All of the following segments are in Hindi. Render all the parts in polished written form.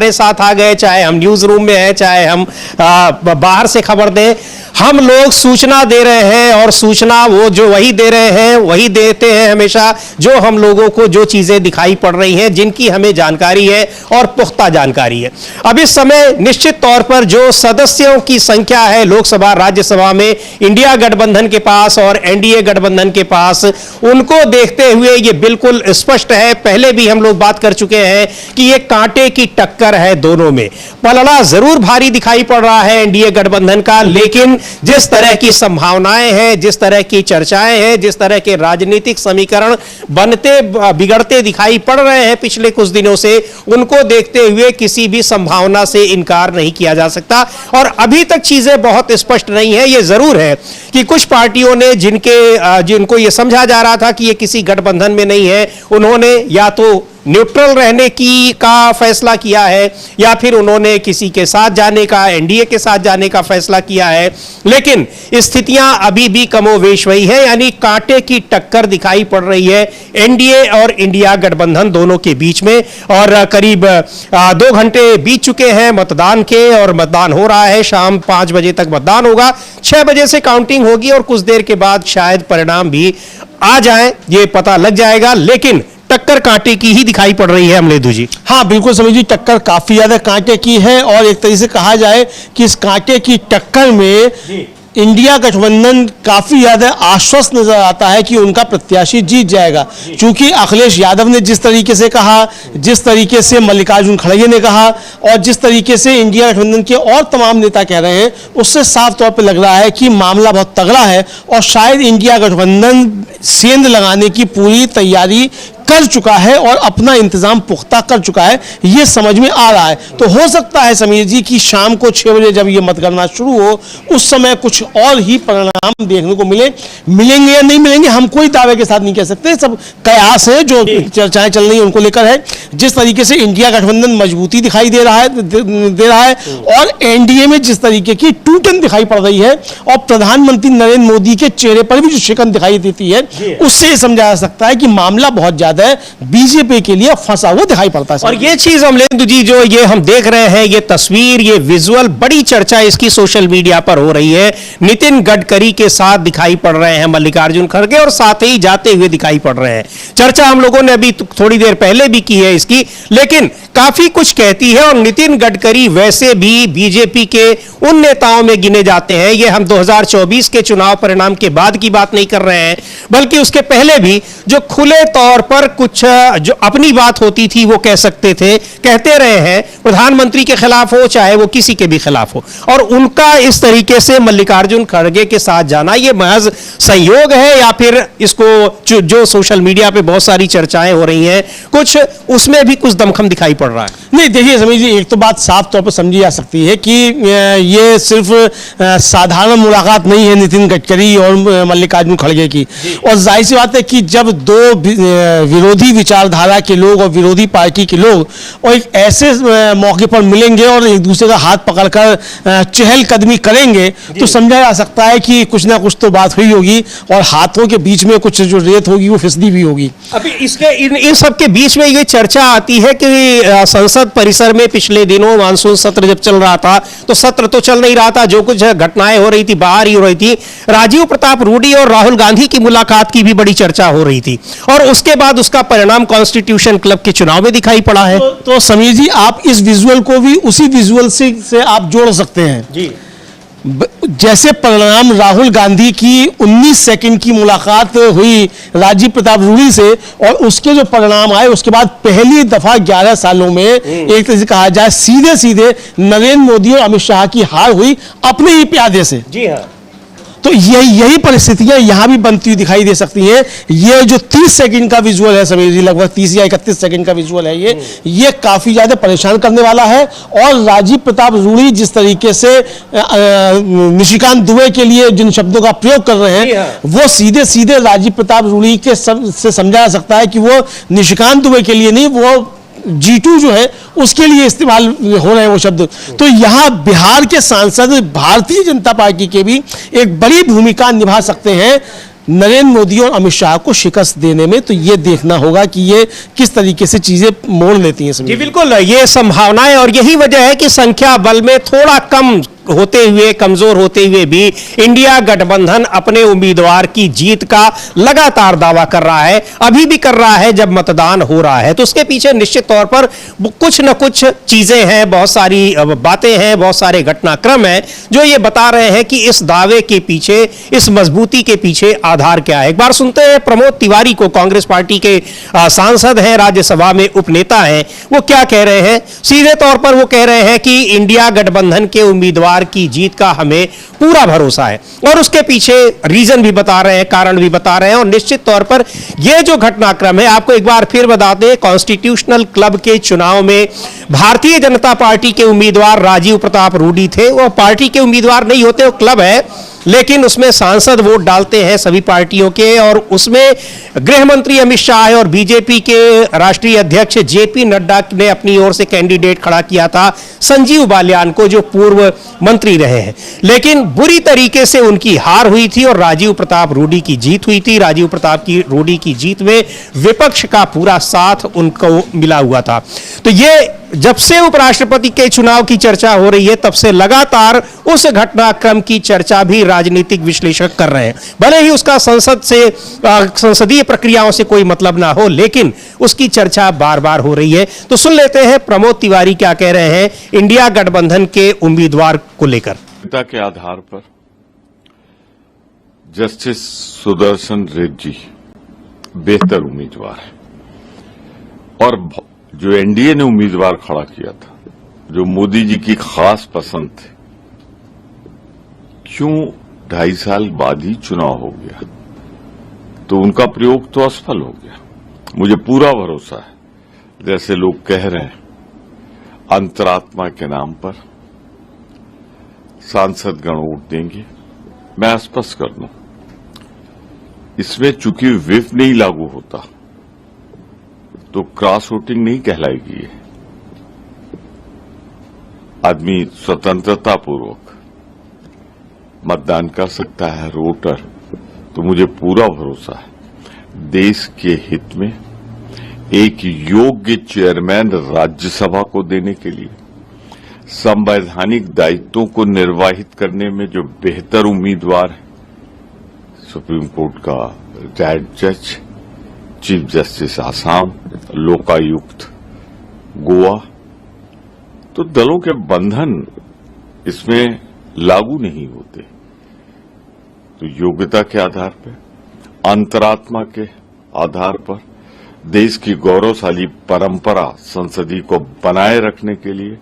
हमारे साथ आ गए, चाहे हम न्यूज रूम में हैं, चाहे हम बाहर से खबर दें, हम लोग सूचना दे रहे हैं और सूचना वो जो वही दे रहे हैं वही देते हैं हमेशा, जो हम लोगों को जो चीजें दिखाई पड़ रही हैं, जिनकी हमें जानकारी है और पुख्ता जानकारी है। अब इस समय निश्चित तौर पर जो सदस्यों की संख्या है लोकसभा राज्यसभा में इंडिया गठबंधन के पास और एनडीए गठबंधन के पास, उनको देखते हुए ये बिल्कुल स्पष्ट है, पहले भी हम लोग बात कर चुके हैं कि ये कांटे की टक्कर है दोनों में। पलड़ा जरूर भारी दिखाई पड़ रहा है एनडीए गठबंधन का, लेकिन जिस तरह की संभावनाएं हैं, जिस तरह की चर्चाएं हैं, जिस तरह के राजनीतिक समीकरण बनते बिगड़ते दिखाई पड़ रहे हैं पिछले कुछ दिनों से, उनको देखते हुए किसी भी संभावना से इनकार नहीं किया जा सकता। और अभी तक चीजें बहुत स्पष्ट नहीं है। यह जरूर है कि कुछ पार्टियों ने जिनको यह समझा जा रहा था कि ये किसी गठबंधन में नहीं है, उन्होंने या तो न्यूट्रल रहने का फैसला किया है या फिर उन्होंने किसी के साथ जाने का, एनडीए के साथ जाने का फैसला किया है। लेकिन स्थितियां अभी भी कमोवेश वही है, यानी कांटे की टक्कर दिखाई पड़ रही है एनडीए और इंडिया गठबंधन दोनों के बीच में। और करीब 2 घंटे बीत चुके हैं मतदान के, और मतदान हो रहा है। शाम 5 बजे तक मतदान होगा, 6 बजे से काउंटिंग होगी और कुछ देर के बाद शायद परिणाम भी आ जाए, ये पता लग जाएगा। लेकिन टक्कर कांटे की ही दिखाई पड़ रही है अमलेदु जी। हाँ बिल्कुल समीर जी, टक्कर काफी ज्यादा कांटे की है, और एक तरीके से कहा जाए कि इस कांटे की टक्कर में इंडिया गठबंधन काफी ज्यादा आश्वस्त नजर आता है कि उनका प्रत्याशी जीत जाएगा। चूंकि अखिलेश यादव ने जिस तरीके से कहा, जिस तरीके से मल्लिकार्जुन खड़गे ने कहा, और जिस तरीके से इंडिया गठबंधन के और तमाम नेता कह रहे हैं, उससे साफ तौर पर लग रहा है कि मामला बहुत तगड़ा है और शायद इंडिया गठबंधन सेंध लगाने की पूरी तैयारी कर चुका है और अपना इंतजाम पुख्ता कर चुका है, ये समझ में आ रहा है। तो हो सकता है समीर जी कि शाम को 6 बजे जब ये मतगणना शुरू हो, उस समय कुछ और ही परिणाम देखने को मिलेंगे या नहीं मिलेंगे, हम कोई दावे के साथ नहीं कह सकते। सब कयास है, जो चर्चाएं चल रही हैं उनको लेकर है। जिस तरीके से इंडिया गठबंधन मजबूती दिखाई दे रहा है और एनडीए में जिस तरीके की टूटन दिखाई पड़ रही है, और प्रधानमंत्री नरेंद्र मोदी के चेहरे पर भी जो शिकन दिखाई देती है, उससे समझा जा सकता है कि मामला बहुत ज्यादा बीजेपी के लिए फंसा हुआ दिखाई पड़ता है। और ये चीज अमलेंदु जी जो ये हम देख रहे हैं, ये तस्वीर, ये विजुअल, बड़ी चर्चा इसकी सोशल मीडिया पर हो रही है। नितिन गडकरी के साथ दिखाई पड़ रहे हैं मल्लिकार्जुन खड़गे, और साथ ही जाते हुए दिखाई पड़ रहे हैं। चर्चा हम लोगों ने अभी थोड़ी देर पहले भी की है इसकी, लेकिन काफी कुछ कहती है। और नितिन गडकरी वैसे भी बीजेपी के उन नेताओं में गिने जाते हैं, ये हम 2024 के चुनाव परिणाम के बाद की बात नहीं कर रहे हैं, बल्कि उसके पहले भी, जो खुले तौर पर कुछ जो अपनी बात होती थी वो कह सकते थे, कहते रहे हैं, प्रधानमंत्री के खिलाफ हो चाहे वो किसी के भी खिलाफ हो। और उनका इस तरीके से मल्लिकार्जुन खड़गे के साथ जाना, ये महज संयोग है या फिर इसको जो सोशल मीडिया पे बहुत सारी चर्चाएं हो रही हैं, कुछ उसमें भी कुछ दमखम दिखाई पड़ रहा है? नहीं, देखिए समीर जी, एक तो बात साफ तौर पर समझी जा सकती है कि ये सिर्फ साधारण मुलाकात नहीं है नितिन गडकरी और मल्लिकार्जुन खड़गे की। और जाहिर सी बात है कि जब दो विरोधी विचारधारा के लोग और विरोधी पार्टी के लोग और एक ऐसे मौके पर मिलेंगे और एक दूसरे का हाथ पकड़कर चहलकदमी करेंगे, तो समझा जा सकता है कि कुछ ना कुछ तो बात हुई होगी, और हाथों के बीच में कुछ जो रेत होगी वो फिसली भी होगी। अभी इसके इन सब के बीच में ये चर्चा आती है कि संसद परिसर में पिछले दिनों मानसून सत्र जब चल रहा था, तो सत्र तो चल नहीं रहा था, जो कुछ घटनाएं हो रही थी बाहर ही हो रही थी। राजीव प्रताप रूडी और राहुल गांधी की मुलाकात की भी बड़ी चर्चा हो रही थी, और उसके बाद उसका परिणाम कॉन्स्टिट्यूशन क्लब के चुनाव में दिखाई पड़ा है। तो समीर जी, आप इस विजुअल को भी उसी विजुअल से आप जोड़ सकते हैं जी। जैसे परिणाम राहुल गांधी की 19 सेकंड की मुलाकात हुई राजीव प्रताप रूडी से, और उसके जो परिणाम आए उसके बाद पहली दफा 11 सालों में एक तरह से कहा जाए सीधे सीधे नरेंद्र मोदी और अमित शाह की हार हुई अपने ही प्यादे से। जी हाँ। तो यही परिस्थितियां यहां भी बनती हुई दिखाई दे सकती हैं। ये जो 30 सेकंड का विजुअल है समीर जी, लगभग 30 या 31 सेकंड का विजुअल है, ये काफी ज्यादा परेशान करने वाला है। और राजीव प्रताप रूडी जिस तरीके से निशिकांत दुबे के लिए जिन शब्दों का प्रयोग कर रहे हैं, वो सीधे सीधे राजीव प्रताप रूडी के से समझा जा सकता है कि वो निशिकांत दुबे के लिए नहीं, वो G2 जो है उसके लिए इस्तेमाल हो रहे हैं वो शब्द। तो यहां बिहार के सांसद भारतीय जनता पार्टी के भी एक बड़ी भूमिका निभा सकते हैं। नरेंद्र मोदी और अमित शाह को शिकस्त देने में। तो ये देखना होगा कि ये किस तरीके से चीजें मोड़ लेती हैं। जी बिल्कुल, ये संभावनाएं और यही वजह है कि संख्या बल में थोड़ा कम होते हुए, कमजोर होते हुए भी इंडिया गठबंधन अपने उम्मीदवार की जीत का लगातार दावा कर रहा है, अभी भी कर रहा है जब मतदान हो रहा है। तो उसके पीछे निश्चित तौर पर कुछ न कुछ चीजें हैं, बहुत सारी बातें हैं, बहुत सारे घटनाक्रम हैं जो ये बता रहे हैं कि इस दावे के पीछे, इस मजबूती के पीछे आधार क्या है। एक बार सुनते हैं प्रमोद तिवारी को, कांग्रेस पार्टी के सांसद हैं, राज्यसभा में उपनेता हैं, वो क्या कह रहे हैं। सीधे तौर पर वो कह रहे हैं कि इंडिया गठबंधन के उम्मीदवार की जीत का हमें पूरा भरोसा है, और उसके पीछे रीजन भी बता रहे हैं, कारण भी बता रहे हैं। और निश्चित तौर पर यह जो घटनाक्रम है, आपको एक बार फिर बता दें, कॉन्स्टिट्यूशनल क्लब के चुनाव में भारतीय जनता पार्टी के उम्मीदवार राजीव प्रताप रूडी थे। वो पार्टी के उम्मीदवार नहीं होते, वो क्लब है, लेकिन उसमें सांसद वोट डालते हैं सभी पार्टियों के, और उसमें गृह मंत्री अमित शाह और बीजेपी के राष्ट्रीय अध्यक्ष जेपी नड्डा ने अपनी ओर से कैंडिडेट खड़ा किया था संजीव बालियान को, जो पूर्व मंत्री रहे हैं। लेकिन बुरी तरीके से उनकी हार हुई थी और राजीव प्रताप रूडी की जीत हुई थी। राजीव प्रताप की रूडी की जीत में विपक्ष का पूरा साथ उनको मिला हुआ था। तो ये जब से उपराष्ट्रपति के चुनाव की चर्चा हो रही है, तब से लगातार उस घटनाक्रम की चर्चा भी राजनीतिक विश्लेषक कर रहे हैं। भले ही उसका संसदीय प्रक्रियाओं से कोई मतलब ना हो, लेकिन उसकी चर्चा बार बार हो रही है। तो सुन लेते हैं प्रमोद तिवारी क्या कह रहे हैं इंडिया गठबंधन के उम्मीदवार को लेकर। के आधार पर जस्टिस सुदर्शन रेड्डी बेहतर उम्मीदवार है, और जो एनडीए ने उम्मीदवार खड़ा किया था, जो मोदी जी की खास पसंद थे, क्यों 2.5 साल बाद ही चुनाव हो गया, तो उनका प्रयोग तो असफल हो गया। मुझे पूरा भरोसा है, जैसे लोग कह रहे हैं अंतरात्मा के नाम पर सांसद गण वोट देंगे। मैं स्पष्ट कर दूं, इसमें चूंकि व्हिप नहीं लागू होता तो क्रॉस वोटिंग नहीं कहलाएगी। ये आदमी स्वतंत्रता पूर्वक मतदान कर सकता है, वोटर। तो मुझे पूरा भरोसा है देश के हित में एक योग्य चेयरमैन राज्यसभा को देने के लिए, संवैधानिक दायित्वों को निर्वाहित करने में जो बेहतर उम्मीदवार है, सुप्रीम कोर्ट का रिटायर्ड जज, चीफ जस्टिस आसाम, लोकायुक्त गोवा, तो दलों के बंधन इसमें लागू नहीं होते। तो योग्यता के आधार पर, अंतरात्मा के आधार पर, देश की गौरवशाली परंपरा संसदीय को बनाए रखने के लिए।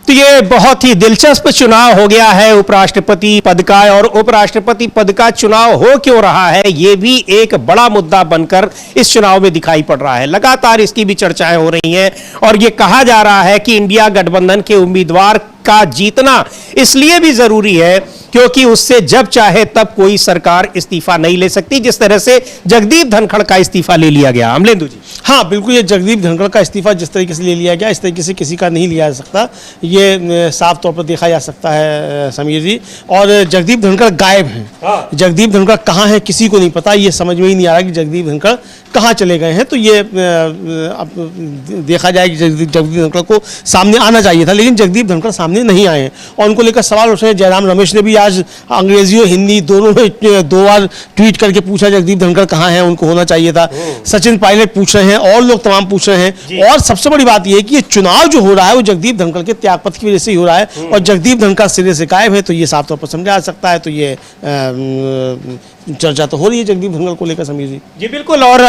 तो ये बहुत ही दिलचस्प चुनाव हो गया है उपराष्ट्रपति पद का, और उपराष्ट्रपति पद का चुनाव हो क्यों रहा है, ये भी एक बड़ा मुद्दा बनकर इस चुनाव में दिखाई पड़ रहा है। लगातार इसकी भी चर्चाएं हो रही हैं, और ये कहा जा रहा है कि इंडिया गठबंधन के उम्मीदवार का जीतना इसलिए भी जरूरी है क्योंकि उससे जब चाहे तब कोई सरकार इस्तीफा नहीं ले सकती, जिस तरह से जगदीप धनखड़ का इस्तीफा ले लिया गया। अमलेंदु जी। हाँ बिल्कुल, ये जगदीप धनखड़ का इस्तीफा जिस तरीके से ले लिया गया, इस तरीके से किसी का नहीं लिया जा सकता, ये साफ तौर पर देखा जा सकता है समीर जी। और जगदीप धनखड़ गायब हैं। हाँ। जगदीप धनखड़ कहाँ हैं किसी को नहीं पता, ये समझ में ही नहीं आ रहा कि जगदीप धनखड़ कहाँ चले गए हैं। तो ये अब देखा जाए कि जगदीप धनखड़ को सामने आना चाहिए था, लेकिन जगदीप धनखड़ सामने नहीं आए हैं, और उनको लेकर सवाल उठ रहे हैं। जयराम रमेश ने भी आज अंग्रेजी और हिंदी दोनों में 2 बार ट्वीट करके पूछा जगदीप धनखड़ कहाँ हैं, उनको होना चाहिए था। सचिन पायलट पूछ रहे हैं, और लोग तमाम पूछ रहे हैं। और सबसे बड़ी बात यह है कि ये चुनाव जो हो रहा है वो जगदीप धनखड़ के त्यागपत्र की वजह से ही हो रहा है, और जगदीप धनखड़ सिरे से गायब है, तो ये साफ तौर पर समझा जा सकता है। तो ये चर्चा तो हो रही है जगदीप धनखड़ को लेकर समीर जी। जी बिल्कुल, और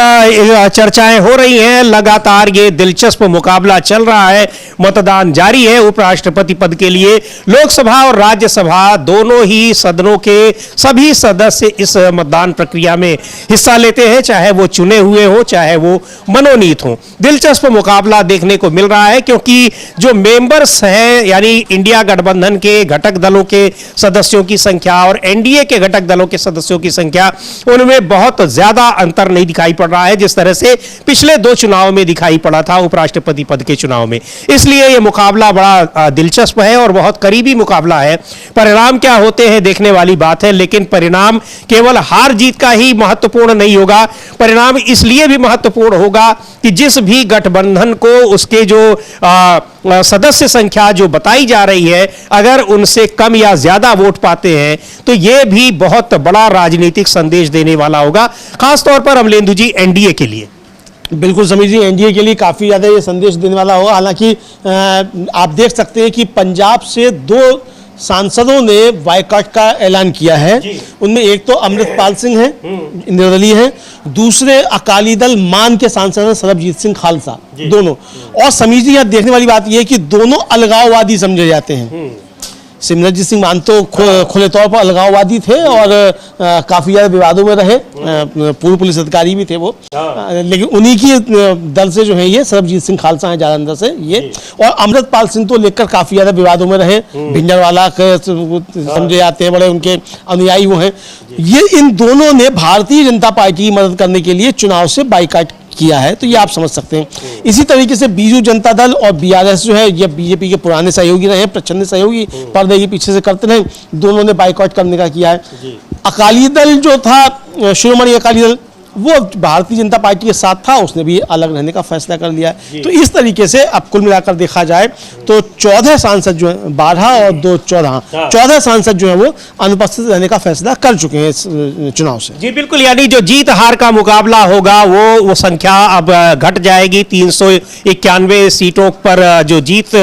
चर्चाएं हो रही हैं लगातार, ये दिलचस्प मुकाबला चल रहा है, मतदान जारी है उपराष्ट्रपति पद के लिए। लोकसभा और राज्यसभा दोनों ही सदनों के सभी सदस्य इस मतदान प्रक्रिया में हिस्सा लेते हैं, चाहे वो चुने हुए हो, चाहे वो मनोनीत हो। दिलचस्प मुकाबला देखने को मिल रहा है, क्योंकि जो मेंबर्स हैं, यानी इंडिया गठबंधन के घटक दलों के सदस्यों की संख्या और एनडीए के घटक दलों के सदस्यों की संख्या संख्या, उनमें बहुत ज्यादा अंतर नहीं दिखाई पड़ रहा है जिस तरह से पिछले 2 चुनाव में दिखाई पड़ा था उपराष्ट्रपति पद के चुनाव में। इसलिए यह मुकाबला बड़ा दिलचस्प है और बहुत करीबी मुकाबला है। परिणाम क्या होते हैं देखने वाली बात है, लेकिन परिणाम केवल हार जीत का ही महत्वपूर्ण नहीं होगा। परिणाम इसलिए भी महत्वपूर्ण होगा कि जिस भी गठबंधन को उसके जो सदस्य संख्या जो बताई जा रही है, अगर उनसे कम या ज्यादा वोट पाते हैं तो यह भी बहुत बड़ा राजनीतिक संदेश देने वाला होगा, खासतौर पर अमलेंदु जी एनडीए के लिए। बिल्कुल समीर जी, एनडीए के लिए काफ़ी ज़्यादा ये संदेश देने वाला होगा। हालांकि आप देख सकते हैं कि पंजाब से 2 सांसदों ने बायकॉट का ऐलान किया है। उनमें एक तो अमृतपाल सिंह हैं, निर्दलीय हैं, दूसरे अकाली दल मान के सांसद हैं सरबजीत सिंह खालसा, दोनों। और समीर जी, यहाँ देखने वाली बात यह है कि दोनों अलगाववादी समझे जाते हैं। सिमरनजीत सिंह मान तो खुले तौर पर अलगाववादी थे और काफी ज्यादा विवादों में रहे, पूर्व पुलिस अधिकारी भी थे वो, लेकिन उन्हीं की दल से जो है ये सरबजीत सिंह खालसा है जालंधर से ये, और अमृतपाल सिंह तो लेकर काफी ज्यादा विवादों में रहे, भिंडरवाला समझे जाते हैं, बड़े उनके अनुयायी वो हैं। ये इन दोनों ने भारतीय जनता पार्टी की मदद करने के लिए चुनाव से बाइकआउट किया है, तो ये आप समझ सकते हैं। इसी तरीके से बीजू जनता दल और बीआरएस जो है ये बीजेपी के पुराने सहयोगी रहे, प्रचंड सहयोगी, पर्दे के पीछे से करते रहे, दोनों ने बाइकआउट करने का किया है। अकाली दल जो था, शिरोमणि अकाली दल, वो भारतीय जनता पार्टी के साथ था, उसने भी अलग रहने का फैसला कर लिया है। तो इस तरीके से अब कुल मिलाकर देखा जाए तो 14 सांसद जो है, 12 और 2 14 सांसद जो है वो अनुपस्थित रहने का फैसला कर चुके हैं इस चुनाव से। जी बिल्कुल, यानी जो जीत हार का मुकाबला होगा वो संख्या अब घट जाएगी। 391 सीटों पर जो जीत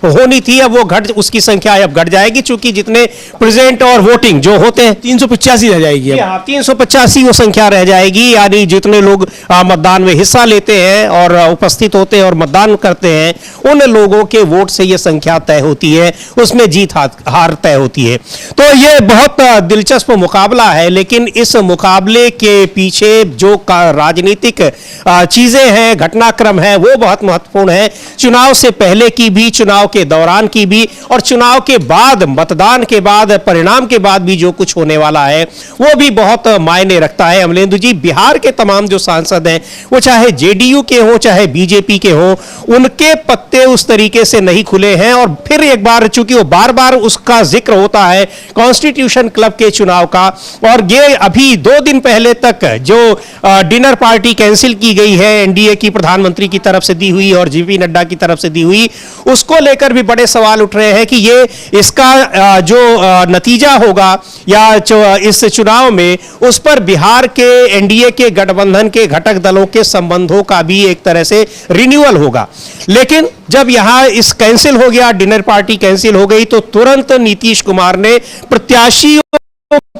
होनी थी अब वो उसकी संख्या अब घट जाएगी, चूंकि जितने प्रेजेंट और वोटिंग जो होते हैं 385 रह जाएगी। 385 वो संख्या रह जाएगी, यानी जितने लोग मतदान में हिस्सा लेते हैं और उपस्थित होते हैं और मतदान करते हैं, उन लोगों के वोट से ये संख्या तय होती है, उसमें जीत हार तय होती है। तो ये बहुत दिलचस्प मुकाबला है, लेकिन इस मुकाबले के पीछे जो राजनीतिक चीजें हैं, घटनाक्रम है, वो बहुत महत्वपूर्ण है। चुनाव से पहले की भी, चुनाव के दौरान की भी, और चुनाव के बाद, मतदान के बाद, परिणाम के बाद भी जो कुछ होने वाला है वो भी बहुत मायने रखता है। अमलेंदु जी, बिहार के तमाम जो सांसद हैं, वो चाहे जेडीयू के हो चाहे बीजेपी के हो, उनके पत्ते उस तरीके से नहीं खुले हैं। और फिर एक बार, चूंकि वो बार बार उसका जिक्र होता है कॉन्स्टिट्यूशन क्लब के चुनाव का, और ये अभी 2 दिन पहले तक जो डिनर पार्टी कैंसिल की गई है एनडीए की प्रधानमंत्री की तरफ से दी हुई और जेपी नड्डा की तरफ से दी हुई, उसको लेकर भी बड़े सवाल उठ रहे हैं कि ये इसका जो नतीजा होगा या इस चुनाव में, उस पर बिहार के एनडीए के गठबंधन के घटक दलों के संबंधों का भी एक तरह से रिन्यूअल होगा। लेकिन जब यहां इस कैंसिल हो गया, डिनर पार्टी कैंसिल हो गई, तो तुरंत नीतीश कुमार ने प्रत्याशियों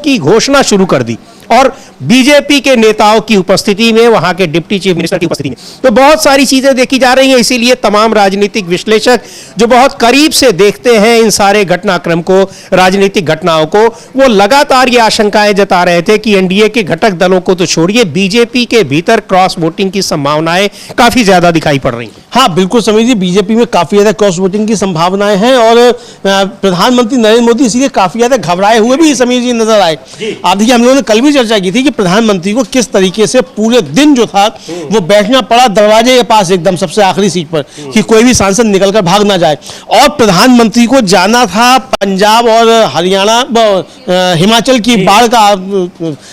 की घोषणा शुरू कर दी, और बीजेपी के नेताओं की उपस्थिति में, वहां के डिप्टी चीफ मिनिस्टर की उपस्थिति में। तो बहुत सारी चीजें देखी जा रही हैं, इसीलिए तमाम राजनीतिक विश्लेषक जो बहुत करीब से देखते हैं इन सारे घटनाक्रम को, राजनीतिक घटनाओं को, वो लगातार ये आशंकाएं जता रहे थे कि एनडीए के घटक दलों को तो छोड़िए, बीजेपी के भीतर क्रॉस वोटिंग की संभावनाएं काफी ज्यादा दिखाई पड़ रही हैं। हाँ बिल्कुल समीर जी, बीजेपी में काफी ज्यादा क्रॉस वोटिंग की संभावनाएं हैं, और प्रधानमंत्री नरेंद्र मोदी इसीलिए काफी ज्यादा घबराए हुए भी समीर जी नजर आए। आप देखिए, हम लोगों ने कल भी चर्चा की थी कि प्रधानमंत्री को किस तरीके से पूरे दिन जो था वो बैठना पड़ा दरवाजे के पास, एकदम सबसे आखिरी सीट पर, कि कोई भी सांसद निकलकर भाग ना जाए। और प्रधानमंत्री को जाना था पंजाब और हरियाणा, हिमाचल की बाढ़ का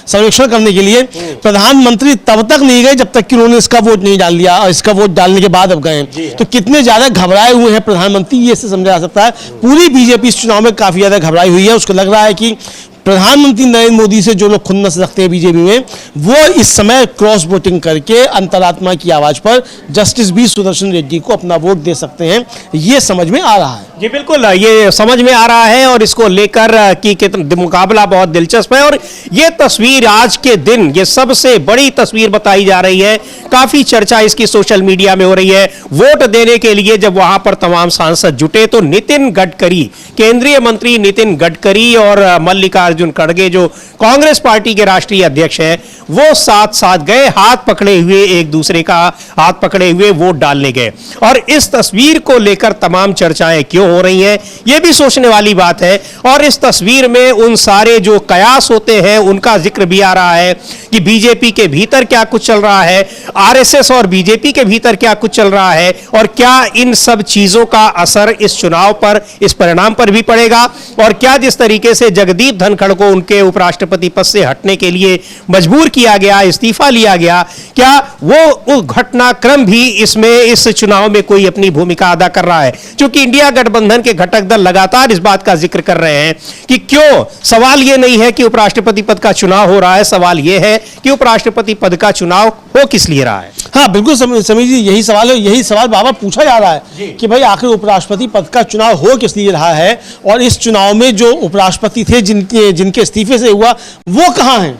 सर्वेक्षण करने के लिए। प्रधानमंत्री तब तक नहीं गए जब तक कि उन्होंने इसका वोट नहीं डाल दिया, और इसका वोट डालने के बाद अब गए। तो कितने ज्यादा घबराए हुए हैं प्रधानमंत्री, ये से समझा जा सकता है। पूरी बीजेपी इस चुनाव में काफी ज्यादा घबराई हुई है। उसको लग रहा है कि प्रधानमंत्री नरेंद्र मोदी से जो लोग खुन्नस रखते हैं बीजेपी में, वो इस समय क्रॉस वोटिंग करके अंतरात्मा की आवाज पर जस्टिस बी सुदर्शन रेड्डी को अपना वोट दे सकते हैं, ये समझ में आ रहा है। जी बिल्कुल, ये समझ में आ रहा है, और इसको लेकर कि मुकाबला बहुत दिलचस्प है। और ये तस्वीर आज के दिन, ये सबसे बड़ी तस्वीर बताई जा रही है, काफी चर्चा इसकी सोशल मीडिया में हो रही है। वोट देने के लिए जब वहां पर तमाम सांसद जुटे, तो नितिन गडकरी, केंद्रीय मंत्री नितिन गडकरी और मल्लिकार्जुन मल्लिकार्जुन खड़गे जो कांग्रेस पार्टी के राष्ट्रीय अध्यक्ष हैं, वो साथ साथ गए, हाथ पकड़े हुए, एक दूसरे का हाथ पकड़े हुए वोट डालने गए। और इस तस्वीर को लेकर तमाम चर्चाएं क्यों हो रही हैं, यह भी सोचने वाली बात है। और इस तस्वीर में उन सारे जो कयास होते हैं उनका जिक्र भी आ रहा है कि बीजेपी के भीतर क्या कुछ चल रहा है, आरएसएस और बीजेपी के भीतर क्या कुछ चल रहा है, और क्या इन सब चीजों का असर इस चुनाव पर, इस परिणाम पर भी पड़ेगा। और क्या जिस तरीके से जगदीप धनखड़ को उनके उपराष्ट्रपति पद से हटने के लिए मजबूर किया गया, इस्तीफा लिया गया, क्या वो घटनाक्रम भी इसमें इस चुनाव में कोई अपनी भूमिका अदा कर रहा है। क्योंकि इंडिया गठबंधन के घटक दल लगातार इस बात का जिक्र कर रहे हैं कि क्यों, सवाल यह नहीं है कि उपराष्ट्रपति पद का चुनाव हो रहा है, सवाल यह है कि उपराष्ट्रपति पद का चुनाव हो किस लिए रहा है। हाँ बिल्कुल समीर जी, यही सवाल है, यही सवाल बाबा पूछा जा रहा है कि भाई आखिर उपराष्ट्रपति पद का चुनाव हो किस लिए रहा है, और इस चुनाव में जो उपराष्ट्रपति थे जिनके इस्तीफे से हुआ वो कहाँ हैं,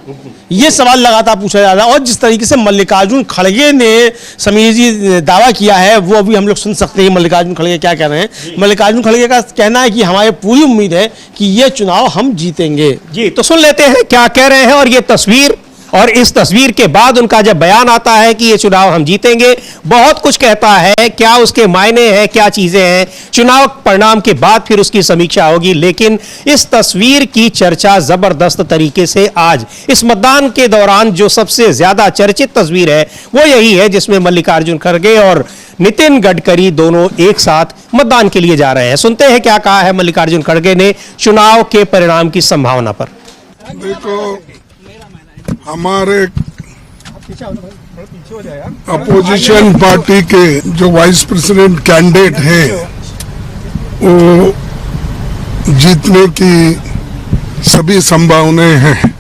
ये सवाल लगातार पूछा जा रहा है। और जिस तरीके से मल्लिकार्जुन खड़गे ने समीर जी दावा किया है वो अभी हम लोग सुन सकते हैं मल्लिकार्जुन खड़गे क्या कह रहे हैं। मल्लिकार्जुन खड़गे का कहना है कि हमारी पूरी उम्मीद है कि ये चुनाव हम जीतेंगे। जी, तो सुन लेते हैं क्या कह रहे हैं। और ये तस्वीर, और इस तस्वीर के बाद उनका जब बयान आता है कि ये चुनाव हम जीतेंगे, बहुत कुछ कहता है, क्या उसके मायने हैं, क्या चीजें हैं, चुनाव परिणाम के बाद फिर उसकी समीक्षा होगी। लेकिन इस तस्वीर की चर्चा जबरदस्त तरीके से आज इस मतदान के दौरान जो सबसे ज्यादा चर्चित तस्वीर है वो यही है जिसमें मल्लिकार्जुन खड़गे और नितिन गडकरी दोनों एक साथ मतदान के लिए जा रहे हैं। सुनते हैं क्या कहा है मल्लिकार्जुन खड़गे ने चुनाव के परिणाम की संभावना पर। देखो, हमारे अपोजिशन पार्टी के जो वाइस प्रेसिडेंट कैंडिडेट हैं वो जीतने की सभी संभावनाएं हैं,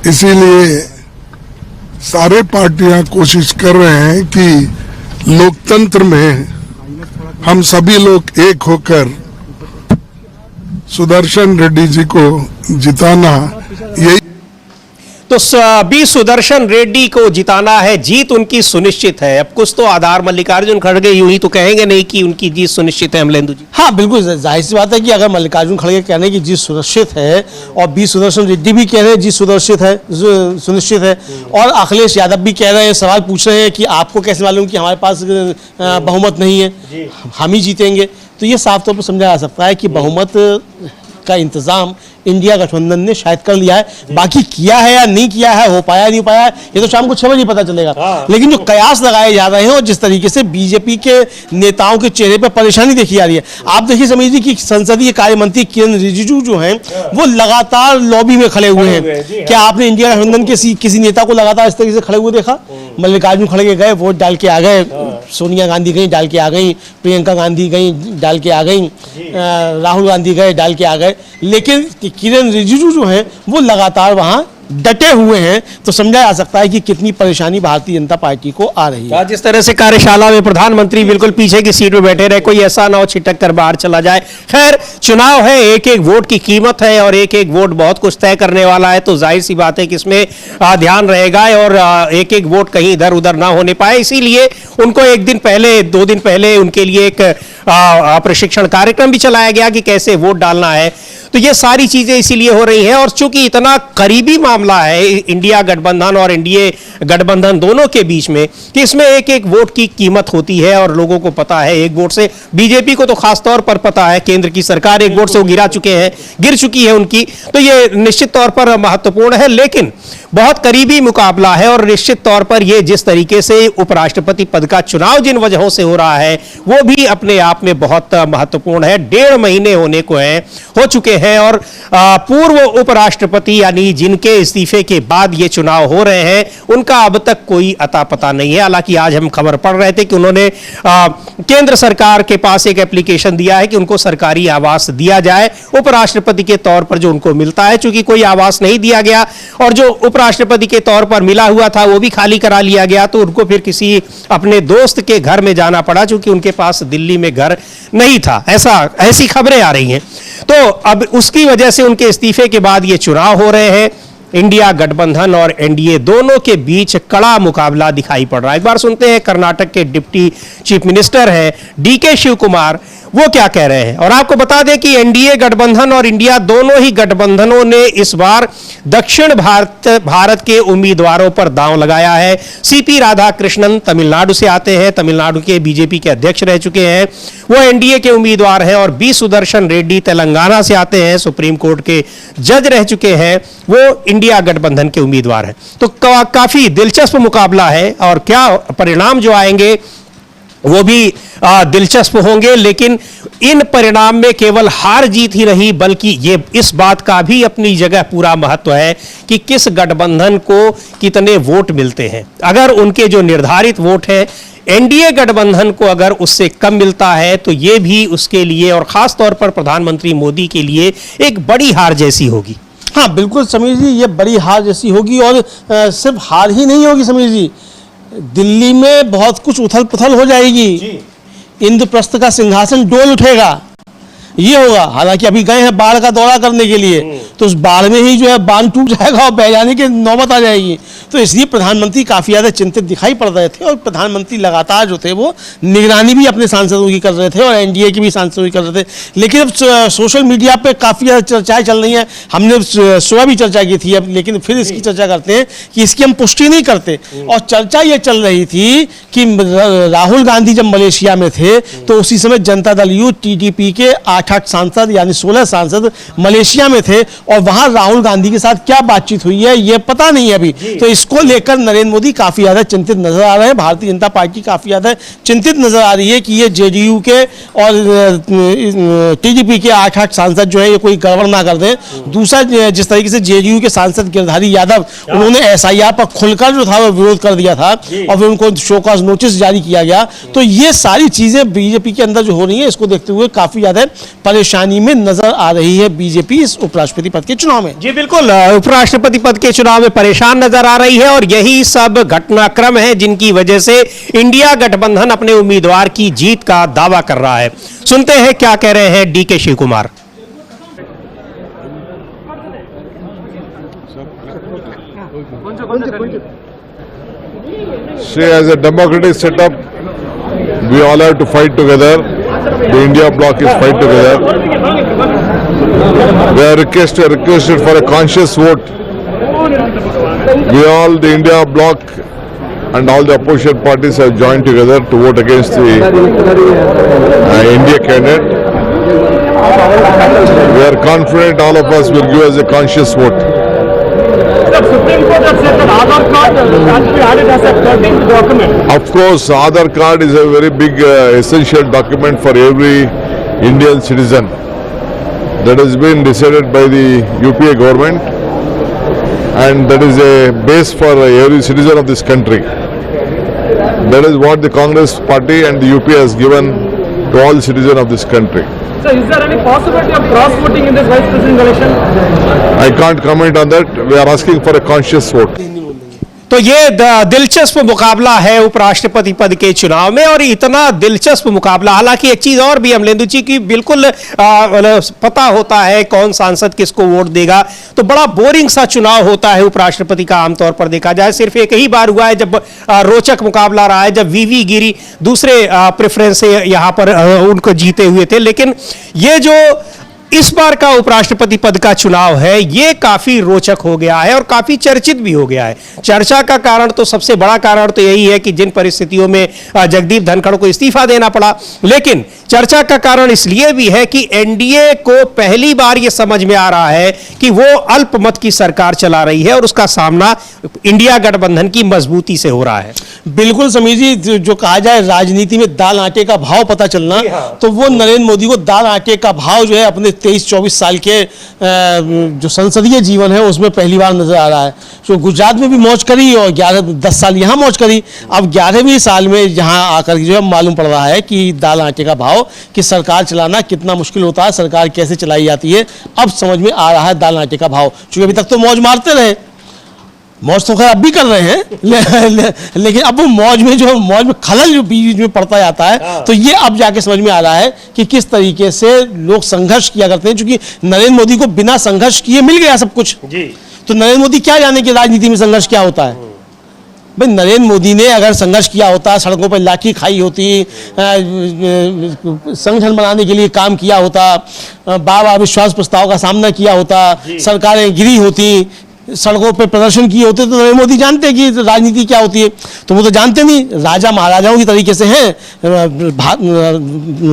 इसीलिए सारे पार्टियां कोशिश कर रहे हैं कि लोकतंत्र में हम सभी लोग एक होकर सुदर्शन रेड्डी जी को जिताना, यही तो बी सुदर्शन रेड्डी को जिताना है, जीत उनकी सुनिश्चित है। अब कुछ तो आधार मल्लिकार्जुन खड़गे यूं ही तो कहेंगे नहीं कि उनकी जीत सुनिश्चित है अमलेंदु जी। हाँ बिल्कुल, जाहिर सी बात है कि अगर मल्लिकार्जुन खड़गे कहने हैं कि जीत सुनिश्चित है और बी सुदर्शन रेड्डी भी कह रहे हैं जीत सुनिश्चित है और अखिलेश यादव भी कह रहे हैं, सवाल पूछ रहे हैं कि आपको कैसे मालूम कि हमारे पास बहुमत नहीं है, हम ही जीतेंगे, तो ये साफ तौर पर समझा जा सकता है कि बहुमत का इंतजाम इंडिया गठबंधन ने शायद कर लिया है। बाकी किया है या नहीं किया है, हो पाया नहीं पाया, ये तो शाम को 6 बजे पता चलेगा। लेकिन जो कयास लगाए जा रहे हैं और जिस तरीके से बीजेपी के नेताओं के चेहरे पर परेशानी देखी जा रही है, आप देखिए समीर जी की संसदीय कार्य मंत्री किरण रिजिजू जो हैं वो लगातार लॉबी में खड़े हुए हैं। क्या आपने इंडिया गठबंधन के किसी नेता को लगातार इस तरीके से खड़े हुए देखा? मल्लिकार्जुन खड़गे गए, वोट डाल के आ गए, सोनिया गांधी गई डाल के आ गई, प्रियंका गांधी गई डाल के आ गई, राहुल गांधी गए डाल के आ गए, लेकिन किरण रिजिजू जो है वो लगातार वहां डटे हुए हैं। तो समझा जा सकता है कि कितनी परेशानी भारतीय जनता पार्टी को आ रही है। जिस तरह से कार्यशाला में प्रधानमंत्री बिल्कुल पीछे की सीट में बैठे रहे, कोई ऐसा ना हो छिटक कर बाहर चला जाए। खैर, चुनाव है, एक एक वोट की कीमत है और एक एक वोट बहुत कुछ तय करने वाला है, तो जाहिर सी बात है कि इसमें ध्यान रहेगा और एक एक वोट कहीं इधर उधर ना होने पाए। इसीलिए उनको एक दिन पहले, 2 दिन पहले उनके लिए एक प्रशिक्षण कार्यक्रम भी चलाया गया कि कैसे वोट डालना है। तो ये सारी चीजें इसीलिए हो रही हैं। और चूंकि इतना करीबी मामला है इंडिया गठबंधन और एनडीए गठबंधन दोनों के बीच में कि इसमें एक एक वोट की कीमत होती है और लोगों को पता है, एक वोट से बीजेपी को तो खासतौर पर पता है, केंद्र की सरकार एक वोट से वो गिर चुकी है उनकी, तो ये निश्चित तौर पर महत्वपूर्ण है। लेकिन बहुत करीबी मुकाबला है और निश्चित तौर पर ये जिस तरीके से उपराष्ट्रपति पद का चुनाव जिन वजहों से हो रहा है वो भी अपने आप में बहुत महत्वपूर्ण है। 1.5 महीने होने को हो चुके हैं और पूर्व उपराष्ट्रपति यानी जिनके इस्तीफे के बाद ये चुनाव हो रहे हैं उनका अब तक कोई अता पता नहीं है। हालांकि आज हम खबर पढ़ रहे थे कि उन्होंने केंद्र सरकार के पास एक एप्लीकेशन दिया है कि उनको सरकारी आवास दिया जाए उपराष्ट्रपति के तौर पर जो उनको मिलता है। चूंकि कोई आवास नहीं दिया गया और जो उपराष्ट्रपति के तौर पर मिला हुआ था वो भी खाली करा लिया गया, तो उनको फिर किसी अपने दोस्त के घर में जाना पड़ा चूंकि उनके पास दिल्ली में घर नहीं था। ऐसी खबरें आ रही हैं। तो अब उसकी वजह से उनके इस्तीफे के बाद ये चुनाव हो रहे हैं। इंडिया गठबंधन और एनडीए दोनों के बीच कड़ा मुकाबला दिखाई पड़ रहा है। एक बार सुनते हैं कर्नाटक के डिप्टी चीफ मिनिस्टर हैं डीके शिव कुमार, वो क्या कह रहे हैं। और आपको बता दें कि एनडीए गठबंधन और इंडिया दोनों ही गठबंधनों ने इस बार दक्षिण भारत के उम्मीदवारों पर दांव लगाया है। सीपी राधाकृष्णन तमिलनाडु से आते हैं, तमिलनाडु के बीजेपी के अध्यक्ष रह चुके हैं, वो एनडीए के उम्मीदवार हैं। और बी सुदर्शन रेड्डी तेलंगाना से आते हैं, सुप्रीम कोर्ट के जज रह चुके हैं, वो इंडिया गठबंधन के उम्मीदवार हैं। तो काफी दिलचस्प मुकाबला है और क्या परिणाम जो आएंगे वो भी दिलचस्प होंगे। लेकिन इन परिणाम में केवल हार जीत ही नहीं, बल्कि ये इस बात का भी अपनी जगह पूरा महत्व है कि किस गठबंधन को कितने वोट मिलते हैं। अगर उनके जो निर्धारित वोट है एनडीए गठबंधन को अगर उससे कम मिलता है तो ये भी उसके लिए और खास तौर पर प्रधानमंत्री मोदी के लिए एक बड़ी हार जैसी होगी। हाँ बिल्कुल समीर जी, ये बड़ी हार जैसी होगी। और सिर्फ हार ही नहीं होगी समीर जी, दिल्ली में बहुत कुछ उथल पुथल हो जाएगी। इंद्रप्रस्थ का सिंहासन डोल उठेगा, ये होगा। हालांकि अभी गए हैं बाढ़ का दौरा करने के लिए, तो उस बाढ़ में ही जो है बांध टूट जाएगा और बह जाने की नौबत आ जाएगी। तो इसलिए प्रधानमंत्री काफी ज्यादा चिंतित दिखाई पड़ रहे थे और प्रधानमंत्री लगातार जो थे वो निगरानी भी अपने सांसदों की कर रहे थे और एनडीए की भी सांसदों की कर रहे थे। लेकिन अब सोशल मीडिया पे काफी ज्यादा चर्चाएं चल रही हैं। हमने सुबह भी चर्चा की थी, अब लेकिन फिर इसकी चर्चा करते हैं कि इसकी हम पुष्टि नहीं करते। और चर्चा ये चल रही थी कि राहुल गांधी जब मलेशिया में थे तो उसी समय जनता दल यू टीडीपी के 8 सांसद यानी 16 सांसद मलेशिया में थे और वहां राहुल गांधी के साथ क्या बातचीत हुई है ये पता नहीं है अभी। तो इसको लेकर नरेंद्र मोदी काफी ज्यादा चिंतित नजर आ रहे हैं। भारतीय जनता पार्टी काफी ज्यादा चिंतित नजर आ रही है कि ये जेडीयू के और टीडीपी के 8 सांसद जो है ये कोई गड़बड़ ना कर दें। दूसरा, जिस तरीके से जेडीयू के सांसद गिरधारी यादव, उन्होंने एसआईआर पर खुलकर जो था वो विरोध कर दिया था और फिर उनको शो कॉज नोटिस जारी किया गया। तो ये सारी चीजें बीजेपी के अंदर जो हो रही है, इसको देखते हुए काफी ज्यादा परेशानी में नजर आ रही है बीजेपी इस उपराष्ट्रपति पद के चुनाव में। जी बिल्कुल, उपराष्ट्रपति पद के चुनाव में परेशान नजर आ रही है और यही सब घटनाक्रम है जिनकी वजह से इंडिया गठबंधन अपने उम्मीदवार की जीत का दावा कर रहा है। सुनते हैं क्या कह रहे हैं DK Shivakumar. As a democratic setup, we all have to fight together. The India bloc is fight together. We are requested for a conscious vote. We all, the India bloc and all the opposition parties have joined together to vote against the India candidate. We are confident all of us will give us a conscious vote. The Supreme Court has said that Aadhaar card has to be added as a 13th document. Of course, Aadhaar card is a very big essential document for every Indian citizen. That has been decided by the UPA government and that is a base for every citizen of this country. That is what the Congress party and the UPA has given to all citizens of this country. So is there any possibility of cross-voting in this vice president election? I can't comment on that. We are asking for a conscious vote. तो ये दिलचस्प मुकाबला है उपराष्ट्रपति पद के चुनाव में और इतना दिलचस्प मुकाबला, हालांकि एक चीज और भी अमलेंदु जी की बिल्कुल पता होता है कौन सांसद किसको वोट देगा, तो बड़ा बोरिंग सा चुनाव होता है उपराष्ट्रपति का आमतौर पर देखा जाए। सिर्फ एक ही बार हुआ है जब रोचक मुकाबला रहा है, जब वीवी गिरी दूसरे प्रेफरेंस से यहां पर उनको जीते हुए थे। लेकिन ये जो इस बार का उपराष्ट्रपति पद का चुनाव है ये काफी रोचक हो गया है और काफी चर्चित भी हो गया है। चर्चा का कारण तो सबसे बड़ा कारण तो यही है कि जिन परिस्थितियों में जगदीप धनखड़ को इस्तीफा देना पड़ा, लेकिन चर्चा का कारण इसलिए भी है कि एनडीए को पहली बार यह समझ में आ रहा है कि वो अल्पमत की सरकार चला रही है और उसका सामना इंडिया गठबंधन की मजबूती से हो रहा है। बिल्कुल समीर जी, जो कहा जाए राजनीति में दाल आटे का भाव पता चलना, तो वो नरेंद्र मोदी को दाल आटे का भाव जो है अपने 23-24 साल के जो संसदीय जीवन है उसमें पहली बार नजर आ रहा है। तो गुजरात में भी मौज करी और 10 साल यहाँ मौज करी, अब 11वीं साल में यहाँ आकर जो है मालूम पड़ रहा है कि दाल आटे का भाव कि सरकार चलाना कितना मुश्किल होता है, सरकार कैसे चलाई जाती है, अब समझ में आ रहा है दाल आटे का भाव। क्योंकि अभी तक तो मौज मारते रहे, मौज तो खैर अब भी कर रहे हैं लेकिन अब वो मौज में खलल जो बीच में पड़ता जाता है, तो ये अब जाके समझ में आ रहा है कि किस तरीके से लोग संघर्ष किया करते हैं। क्योंकि नरेंद्र मोदी को बिना संघर्ष किए मिल गया सब कुछ जी, तो नरेंद्र मोदी क्या जाने कि राजनीति में संघर्ष क्या होता है। भाई नरेंद्र मोदी ने अगर संघर्ष किया होता, सड़कों पर लाठी खाई होती, संगठन बनाने के लिए काम किया होता, बार अविश्वास प्रस्ताव का सामना किया होता, सरकारें गिरी होती, सड़कों पर प्रदर्शन किए होते, तो नरेंद्र मोदी जानते कि राजनीति क्या होती है। तो वो तो जानते नहीं, राजा महाराजाओं की तरीके से हैं,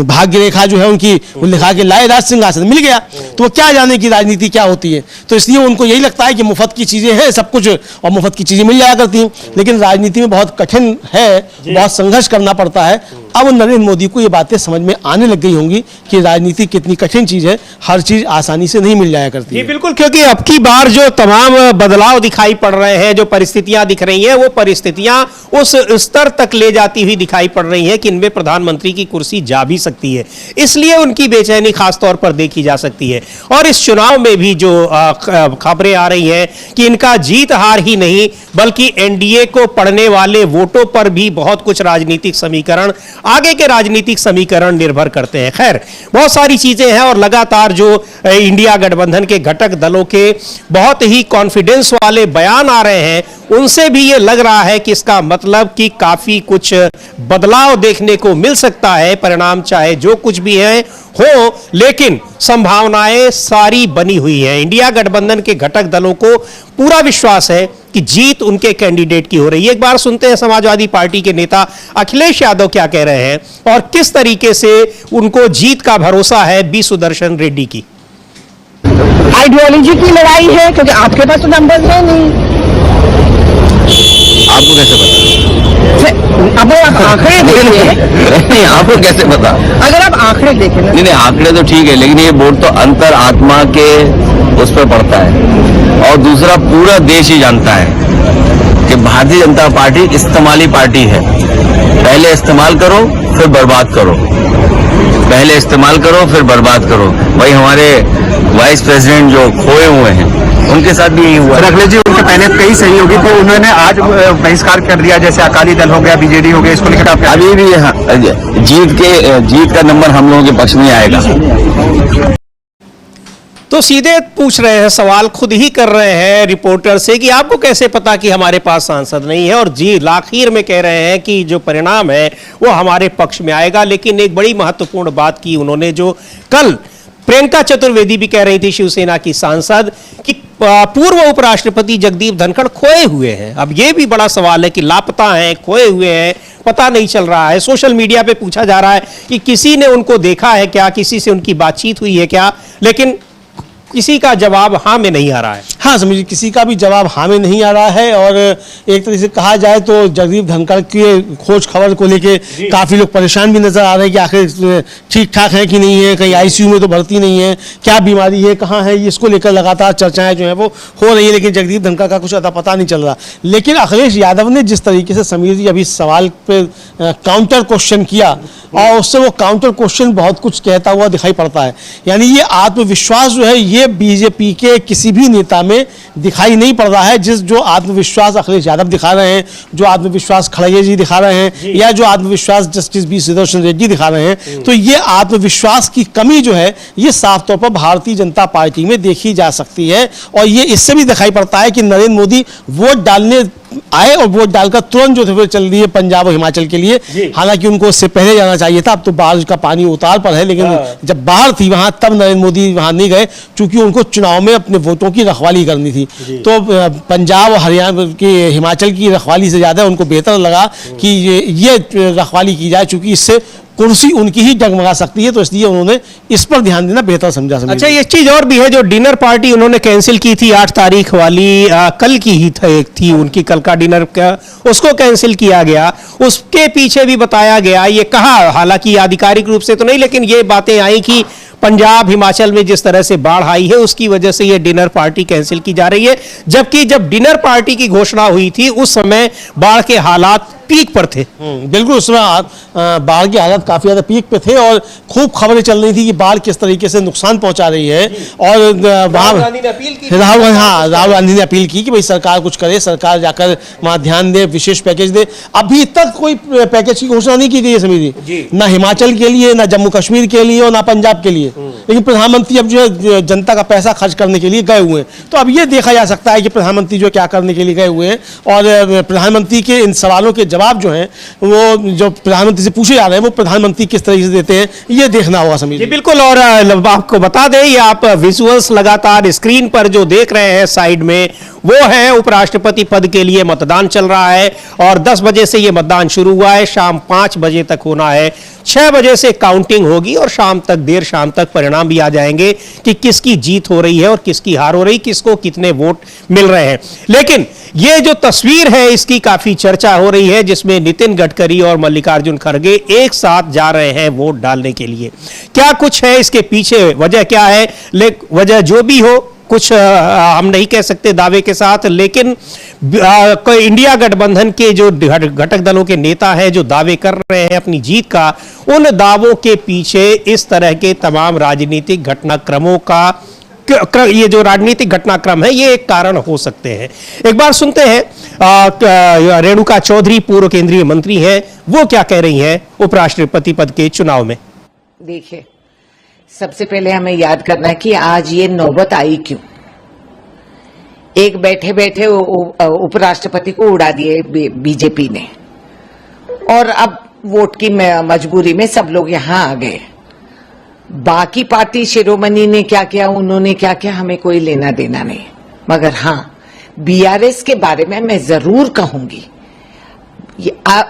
भाग्य रेखा जो है उनकी वो लिखा के लाए, राज सिंहासन मिल गया, तो वो क्या जाने कि राजनीति क्या होती है। तो इसलिए उनको यही लगता है कि मुफ्त की चीजें हैं सब कुछ, और मुफ्त की चीजें मिल जाया करती हैं। लेकिन राजनीति में बहुत कठिन है, बहुत संघर्ष करना पड़ता है। अब नरेंद्र मोदी को ये बातें समझ में आने लग गई होंगी कि राजनीति कितनी कठिन चीज है, हर चीज आसानी से नहीं मिल जाया करती है। बिल्कुल, क्योंकि अब की बार जो तमाम बदलाव दिखाई पड़ रहे हैं, जो परिस्थितियां दिख रही हैं, वो परिस्थितियां उस स्तर तक ले जाती हुई दिखाई पड़ रही हैं कि इनमें प्रधानमंत्री की कुर्सी जा भी सकती है। इसलिए उनकी बेचैनी खास तौर पर देखी जा सकती है। और इस चुनाव में भी जो खबरें आ रही हैं कि इनका जीत हार ही नहीं, बल्कि एनडीए को पड़ने वाले वोटों पर भी बहुत कुछ राजनीतिक समीकरण, आगे के राजनीतिक समीकरण निर्भर करते हैं। खैर, बहुत सारी चीजें हैं और लगातार जो इंडिया गठबंधन के घटक दलों के बहुत ही कॉन्फिडेंस वाले बयान आ रहे हैं, उनसे भी ये लग रहा है कि इसका मतलब कि काफी कुछ बदलाव देखने को मिल सकता है। परिणाम चाहे जो कुछ भी है हो, लेकिन संभावनाएं सारी बनी हुई हैं। इंडिया गठबंधन के घटक दलों को पूरा विश्वास है कि जीत उनके कैंडिडेट की हो रही है। एक बार सुनते हैं समाजवादी पार्टी के नेता अखिलेश यादव क्या कह रहे हैं और किस तरीके से उनको जीत का भरोसा है बी सुदर्शन रेड्डी की। आइडियोलॉजी की लड़ाई है, क्योंकि आपके पास तो नंबर है नहीं। आपको कैसे पता? अब आप आंकड़े देखिए। नहीं, आपको कैसे पता? अगर आप आंकड़े देखें ना। नहीं, आंकड़े तो ठीक है, लेकिन ये वोट तो अंतर आत्मा के उस पर पड़ता है। और दूसरा, पूरा देश ही जानता है कि भारतीय जनता पार्टी इस्तेमाली पार्टी है। पहले इस्तेमाल करो फिर बर्बाद करो, पहले इस्तेमाल करो फिर बर्बाद करो। वही हमारे वाइस प्रेसिडेंट जो खोए हुए हैं, उनके साथ भी यही हुआ। अखिलेश जी, उनके पहले कई सहयोगी थे, उन्होंने आज बहिष्कार कर दिया, जैसे अकाली दल हो गया, बीजेडी हो गया, इसको लेकर आप अभी भी जीत का नंबर हम लोगों के पक्ष में आएगा। तो सीधे पूछ रहे हैं, सवाल खुद ही कर रहे हैं रिपोर्टर से कि आपको कैसे पता कि हमारे पास सांसद नहीं है, और जी आखिर में कह रहे हैं कि जो परिणाम है वो हमारे पक्ष में आएगा। लेकिन एक बड़ी महत्वपूर्ण बात की उन्होंने, जो कल प्रियंका चतुर्वेदी भी कह रही थी, शिवसेना की सांसद, कि पूर्व उपराष्ट्रपति जगदीप धनखड़ खोए हुए हैं। अब यह भी बड़ा सवाल है कि लापता हैं, खोए हुए हैं, पता नहीं चल रहा है। सोशल मीडिया पे पूछा जा रहा है कि किसी ने उनको देखा है क्या, किसी से उनकी बातचीत हुई है क्या, लेकिन किसी का जवाब हाँ में नहीं आ रहा है। हाँ, समझिए किसी का भी जवाब हाँ में नहीं आ रहा है। और एक तरीके से कहा जाए तो जगदीप धनखड़ के खोज खबर को लेके काफ़ी लोग परेशान भी नजर आ रहे हैं कि आखिर ठीक ठाक है कि नहीं है, कहीं आईसीयू में तो भर्ती नहीं है, क्या बीमारी है, कहाँ है, इसको लेकर लगातार चर्चाएं जो है वो हो रही है। लेकिन जगदीप धनखड़ का कुछ अता पता नहीं चल रहा। लेकिन अखिलेश यादव ने जिस तरीके से समीर जी अभी सवाल पे काउंटर क्वेश्चन किया, और उससे वो काउंटर क्वेश्चन बहुत कुछ कहता हुआ दिखाई पड़ता है। यानी ये आत्मविश्वास जो है ये बीजेपी के किसी भी नेता में दिखाई नहीं पड़ रहा है। जो आत्मविश्वास अखिलेश यादव दिखा रहे हैं, जो आत्मविश्वास खड़गे जी दिखा रहे हैं, या जो आत्मविश्वास जस्टिस बी सुदर्शन रेड्डी दिखा रहे हैं, तो ये आत्मविश्वास की कमी जो है ये साफ तौर पर भारतीय जनता पार्टी में देखी जा सकती है। और ये इससे भी दिखाई पड़ता है कि नरेंद्र मोदी वोट डालने आए और वोट डालकर तुरंत जो थे चल दिए पंजाब और हिमाचल के लिए। हालांकि उनको उससे पहले जाना चाहिए था, अब तो बारिश का पानी उतार पर है, लेकिन जब बाहर थी वहां तब नरेंद्र मोदी वहां नहीं गए, क्योंकि उनको चुनाव में अपने वोटों की रखवाली करनी थी। तो पंजाब और हरियाणा की, हिमाचल की रखवाली से ज्यादा उनको बेहतर लगा कि ये रखवाली की जाए, क्योंकि इससे कुर्सी उनकी ही डगमगा सकती है। तो इसलिए उन्होंने इस पर ध्यान देना बेहतर समझा। अच्छा, एक चीज और भी है, जो डिनर पार्टी उन्होंने कैंसिल की थी 8 तारीख वाली, कल की ही थी उनकी, कल का डिनर का, उसको कैंसिल किया गया। उसके पीछे भी बताया गया, ये कहा, हालांकि आधिकारिक रूप से तो नहीं, लेकिन ये बातें आई कि पंजाब हिमाचल में जिस तरह से बाढ़ आई है उसकी वजह से ये डिनर पार्टी कैंसिल की जा रही है। जबकि जब डिनर पार्टी की घोषणा हुई थी उस समय बाढ़ के हालात पीक पर थे। बिल्कुल, उस समय बाढ़ के हालात काफी ज्यादा पीक पे थे और खूब खबरें चल रही थी कि बाढ़ किस तरीके से नुकसान पहुंचा रही है। और राहुल गांधी ने अपील की कि भाई सरकार कुछ करे, सरकार जाकर वहां ध्यान दे, विशेष पैकेज दे। अभी तक कोई पैकेज की घोषणा नहीं की गई है समीर जी, ना हिमाचल के लिए, ना जम्मू कश्मीर के लिए और ना पंजाब के लिए। लेकिन प्रधानमंत्री अब जो है जनता का पैसा खर्च करने के लिए गए हुए हैं। तो अब ये देखा जा सकता है कि प्रधानमंत्री जो क्या करने के लिए गए हुए हैं, और प्रधानमंत्री के इन सवालों के जवाब जो हैं वो जो प्रधानमंत्री से पूछे जा रहे हैं वो प्रधानमंत्री किस तरीके से देते हैं, ये देखना होगा समीर जी। बिल्कुल। और आपको बता दें, ये आप विजुअल्स लगातार स्क्रीन पर जो देख रहे हैं साइड में, वो है उपराष्ट्रपति पद के लिए मतदान चल रहा है और 10 बजे से ये मतदान शुरू हुआ है, शाम 5 बजे तक होना है। 6 बजे से काउंटिंग होगी और शाम तक, देर शाम तक परिणाम भी आ जाएंगे कि किसकी जीत हो रही है और किसकी हार हो रही, किसको कितने वोट मिल रहे हैं। लेकिन ये जो तस्वीर है इसकी काफी चर्चा हो रही है, जिसमें नितिन गडकरी और मल्लिकार्जुन खड़गे एक साथ जा रहे हैं वोट डालने के लिए। क्या कुछ है इसके पीछे, वजह क्या है? वजह जो भी हो, कुछ हम नहीं कह सकते दावे के साथ, लेकिन कोई इंडिया गठबंधन के जो घटक दलों के नेता हैं जो दावे कर रहे हैं अपनी जीत का, उन दावों के पीछे इस तरह के तमाम राजनीतिक घटनाक्रमों का, ये जो राजनीतिक घटनाक्रम है ये एक कारण हो सकते हैं। एक बार सुनते हैं रेणुका चौधरी, पूर्व केंद्रीय मंत्री हैं, वो क्या कह रही हैं उपराष्ट्रपति पद के चुनाव में। देखिए, सबसे पहले हमें याद करना है कि आज ये नौबत आई क्यों। एक बैठे बैठे उपराष्ट्रपति को उड़ा दिए बीजेपी ने, और अब वोट की मजबूरी में सब लोग यहां आ गए। बाकी पार्टी शिरोमणि ने क्या किया, उन्होंने क्या किया, हमें कोई लेना देना नहीं। मगर हां, बीआरएस के बारे में मैं जरूर कहूंगी,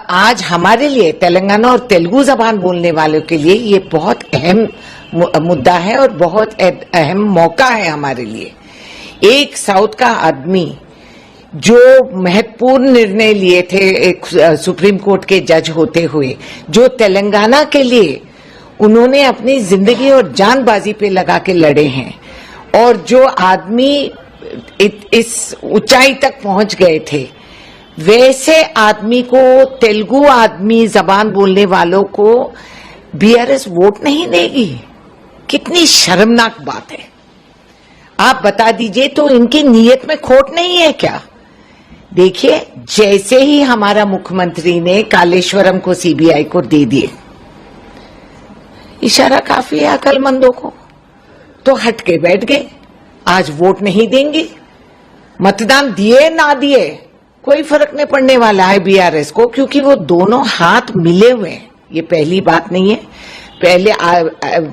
आज हमारे लिए, तेलंगाना और तेलुगु जबान बोलने वालों के लिए ये बहुत अहम मुद्दा है और बहुत अहम मौका है हमारे लिए। एक साउथ का आदमी जो महत्वपूर्ण निर्णय लिए थे एक सुप्रीम कोर्ट के जज होते हुए, जो तेलंगाना के लिए उन्होंने अपनी जिंदगी और जानबाजी पे लगा के लड़े हैं, और जो आदमी इस ऊंचाई तक पहुंच गए थे, वैसे आदमी को, तेलुगु आदमी जबान बोलने वालों को बीआरएस वोट नहीं देगी। कितनी शर्मनाक बात है। आप बता दीजिए, तो इनकी नीयत में खोट नहीं है क्या? देखिए, जैसे ही हमारा मुख्यमंत्री ने कालेश्वरम को सीबीआई को दे दिए, इशारा काफी है अकलमंदों को, तो हट के बैठ गए। आज वोट नहीं देंगे, मतदान दिए ना दिए कोई फर्क नहीं पड़ने वाला है बीआरएस को, क्योंकि वो दोनों हाथ मिले हुए हैं। ये पहली बात नहीं है। पहले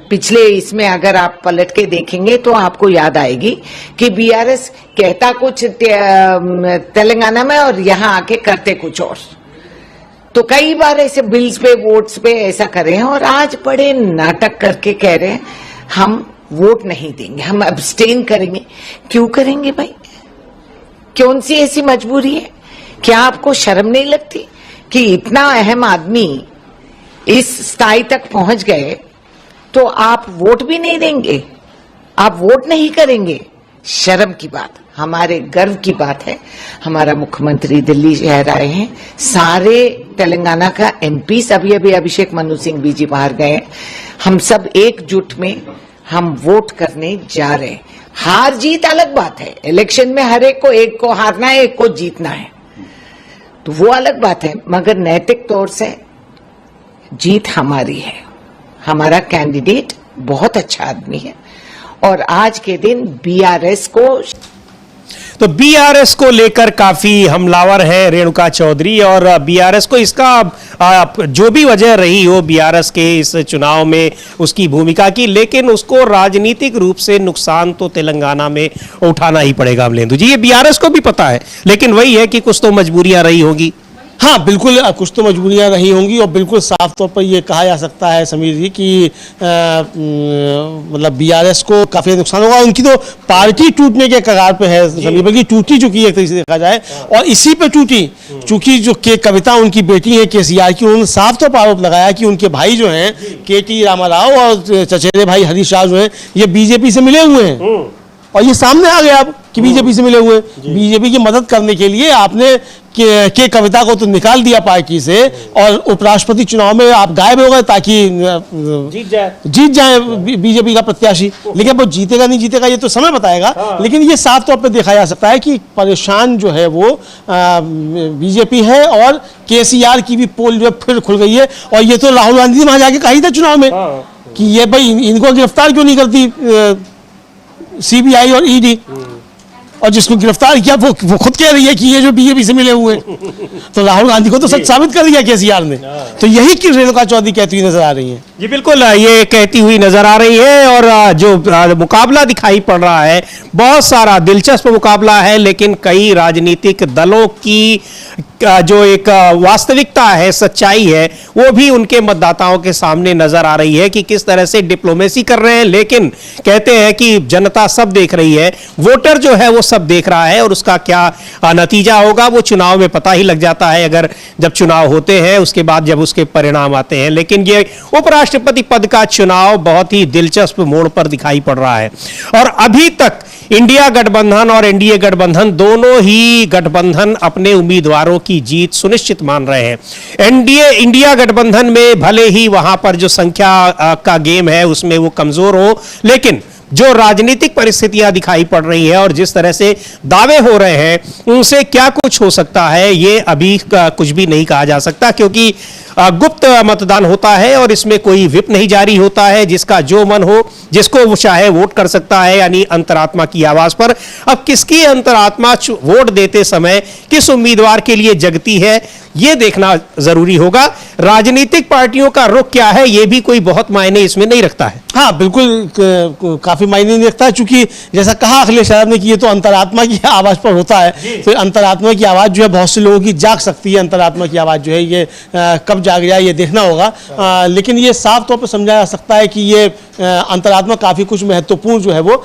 पिछले इसमें अगर आप पलट के देखेंगे तो आपको याद आएगी कि बीआरएस कहता कुछ तेलंगाना में और यहां आके करते कुछ और। तो कई बार ऐसे बिल्स पे, वोट्स पे ऐसा करे हैं, और आज बड़े नाटक करके कह रहे हैं हम वोट नहीं देंगे, हम अब्सटेन करेंगे। क्यों करेंगे भाई? कौन सी ऐसी मजबूरी है? क्या आपको शर्म नहीं लगती कि इतना अहम आदमी इस स्थाई तक पहुंच गए तो आप वोट भी नहीं देंगे, आप वोट नहीं करेंगे? शर्म की बात, हमारे गर्व की बात है। हमारा मुख्यमंत्री दिल्ली शहर आए हैं, सारे तेलंगाना का एमपी, अभी अभी अभिषेक मनु सिंह जी बाहर गए। हम सब एकजुट में हम वोट करने जा रहे हैं। हार जीत अलग बात है, इलेक्शन में हर एक को हारना है, एक को जीतना है, तो वो अलग बात है। मगर नैतिक तौर से जीत हमारी है। हमारा कैंडिडेट बहुत अच्छा आदमी है, और आज के दिन बीआरएस को लेकर काफी हमलावर है रेणुका चौधरी, और बीआरएस को इसका जो भी वजह रही हो बीआरएस के इस चुनाव में उसकी भूमिका की, लेकिन उसको राजनीतिक रूप से नुकसान तो तेलंगाना में उठाना ही पड़ेगा। अमलेंदु जी, ये बीआरएस को भी पता है, लेकिन वही है कि कुछ तो मजबूरियां रही होगी। हाँ, बिल्कुल कुछ तो मजबूरियां रही होंगी, और बिल्कुल साफ तौर पर ये कहा जा सकता है समीर जी कि मतलब बीआरएस को काफी नुकसान होगा। उनकी तो पार्टी टूटने के कगार पे है समीर, बल्कि टूटी चुकी है एक तरीके से देखा जाए, और इसी पे टूटी। चूंकि जो कविता उनकी बेटी है केसीआर की, उन्होंने साफ तौर पर आरोप लगाया कि उनके भाई जो हैं केटी रामाराव और चचेरे भाई हरीश राव जो हैं, ये बीजेपी से मिले हुए हैं, और ये सामने आ गया अब कि बीजेपी से मिले हुए। बीजेपी की मदद करने के लिए आपने के कविता को तो निकाल दिया पार्टी से, और उपराष्ट्रपति चुनाव में आप गायब हो गए ताकि जीत जाए बीजेपी का प्रत्याशी। लेकिन वो जीतेगा नहीं जीतेगा ये तो समय बताएगा। लेकिन ये साफ तौर पे देखा जा सकता है कि परेशान जो है वो बीजेपी है, और केसीआर की भी पोल जो है फिर खुल गई है। और ये तो राहुल गांधी वहां जाके कही था चुनाव में कि ये भाई इनको गिरफ्तार क्यों नहीं करती सीबीआई और ईडी, और जिसको गिरफ्तार किया वो खुद कह रही है कि ये जो बीजेपी से मिले हुए तो राहुल गांधी को तो सच साबित कर दिया केसीआर ने। तो यही कि रेणुका चौधरी कहती हुई नजर आ रही हैं। जी बिल्कुल, ये कहती हुई नजर आ रही है। और जो मुकाबला दिखाई पड़ रहा है, बहुत सारा दिलचस्प मुकाबला है, लेकिन कई राजनीतिक दलों की जो एक वास्तविकता है, सच्चाई है, वो भी उनके मतदाताओं के सामने नजर आ रही है कि किस तरह से डिप्लोमेसी कर रहे हैं। लेकिन कहते हैं कि जनता सब देख रही है, वोटर जो है वो सब देख रहा है, और उसका क्या नतीजा होगा वो चुनाव में पता ही लग जाता है, अगर जब चुनाव होते हैं उसके बाद जब उसके परिणाम आते हैं। लेकिन ये उपराष्ट्रपति पद का चुनाव बहुत ही दिलचस्प मोड़ पर दिखाई पड़ रहा है, और अभी तक इंडिया गठबंधन और एनडीए गठबंधन दोनों ही गठबंधन अपने उम्मीदवारों की जीत सुनिश्चित मान रहे हैं। इंडिया गठबंधन में भले ही वहां पर जो संख्या का गेम है उसमें वो कमजोर हो, लेकिन जो राजनीतिक परिस्थितियां दिखाई पड़ रही है और जिस तरह से दावे हो रहे हैं, उनसे क्या कुछ हो सकता है ये अभी कुछ भी नहीं कहा जा सकता, क्योंकि गुप्त मतदान होता है और इसमें कोई व्हिप नहीं जारी होता है। जिसका जो मन हो, जिसको वो चाहे वोट कर सकता है, यानी अंतरात्मा की आवाज पर। अब किसकी अंतरात्मा वोट देते समय किस उम्मीदवार के लिए जगती है, ये देखना जरूरी होगा। राजनीतिक पार्टियों का रुख क्या है, ये भी कोई बहुत मायने इसमें नहीं रखता है। हाँ बिल्कुल, काफी मायने नहीं रखता है, चूंकि जैसा कहा अखिलेश यादव ने कि ये तो अंतरात्मा की आवाज पर होता है, तो अंतरात्मा की आवाज जो है बहुत से लोगों की जाग सकती है। अंतरात्मा की आवाज जो है ये कब जाग जाए ये देखना होगा। लेकिन ये साफ तौर पर समझा जा सकता है कि ये अंतरात्मा काफी कुछ महत्वपूर्ण जो है वो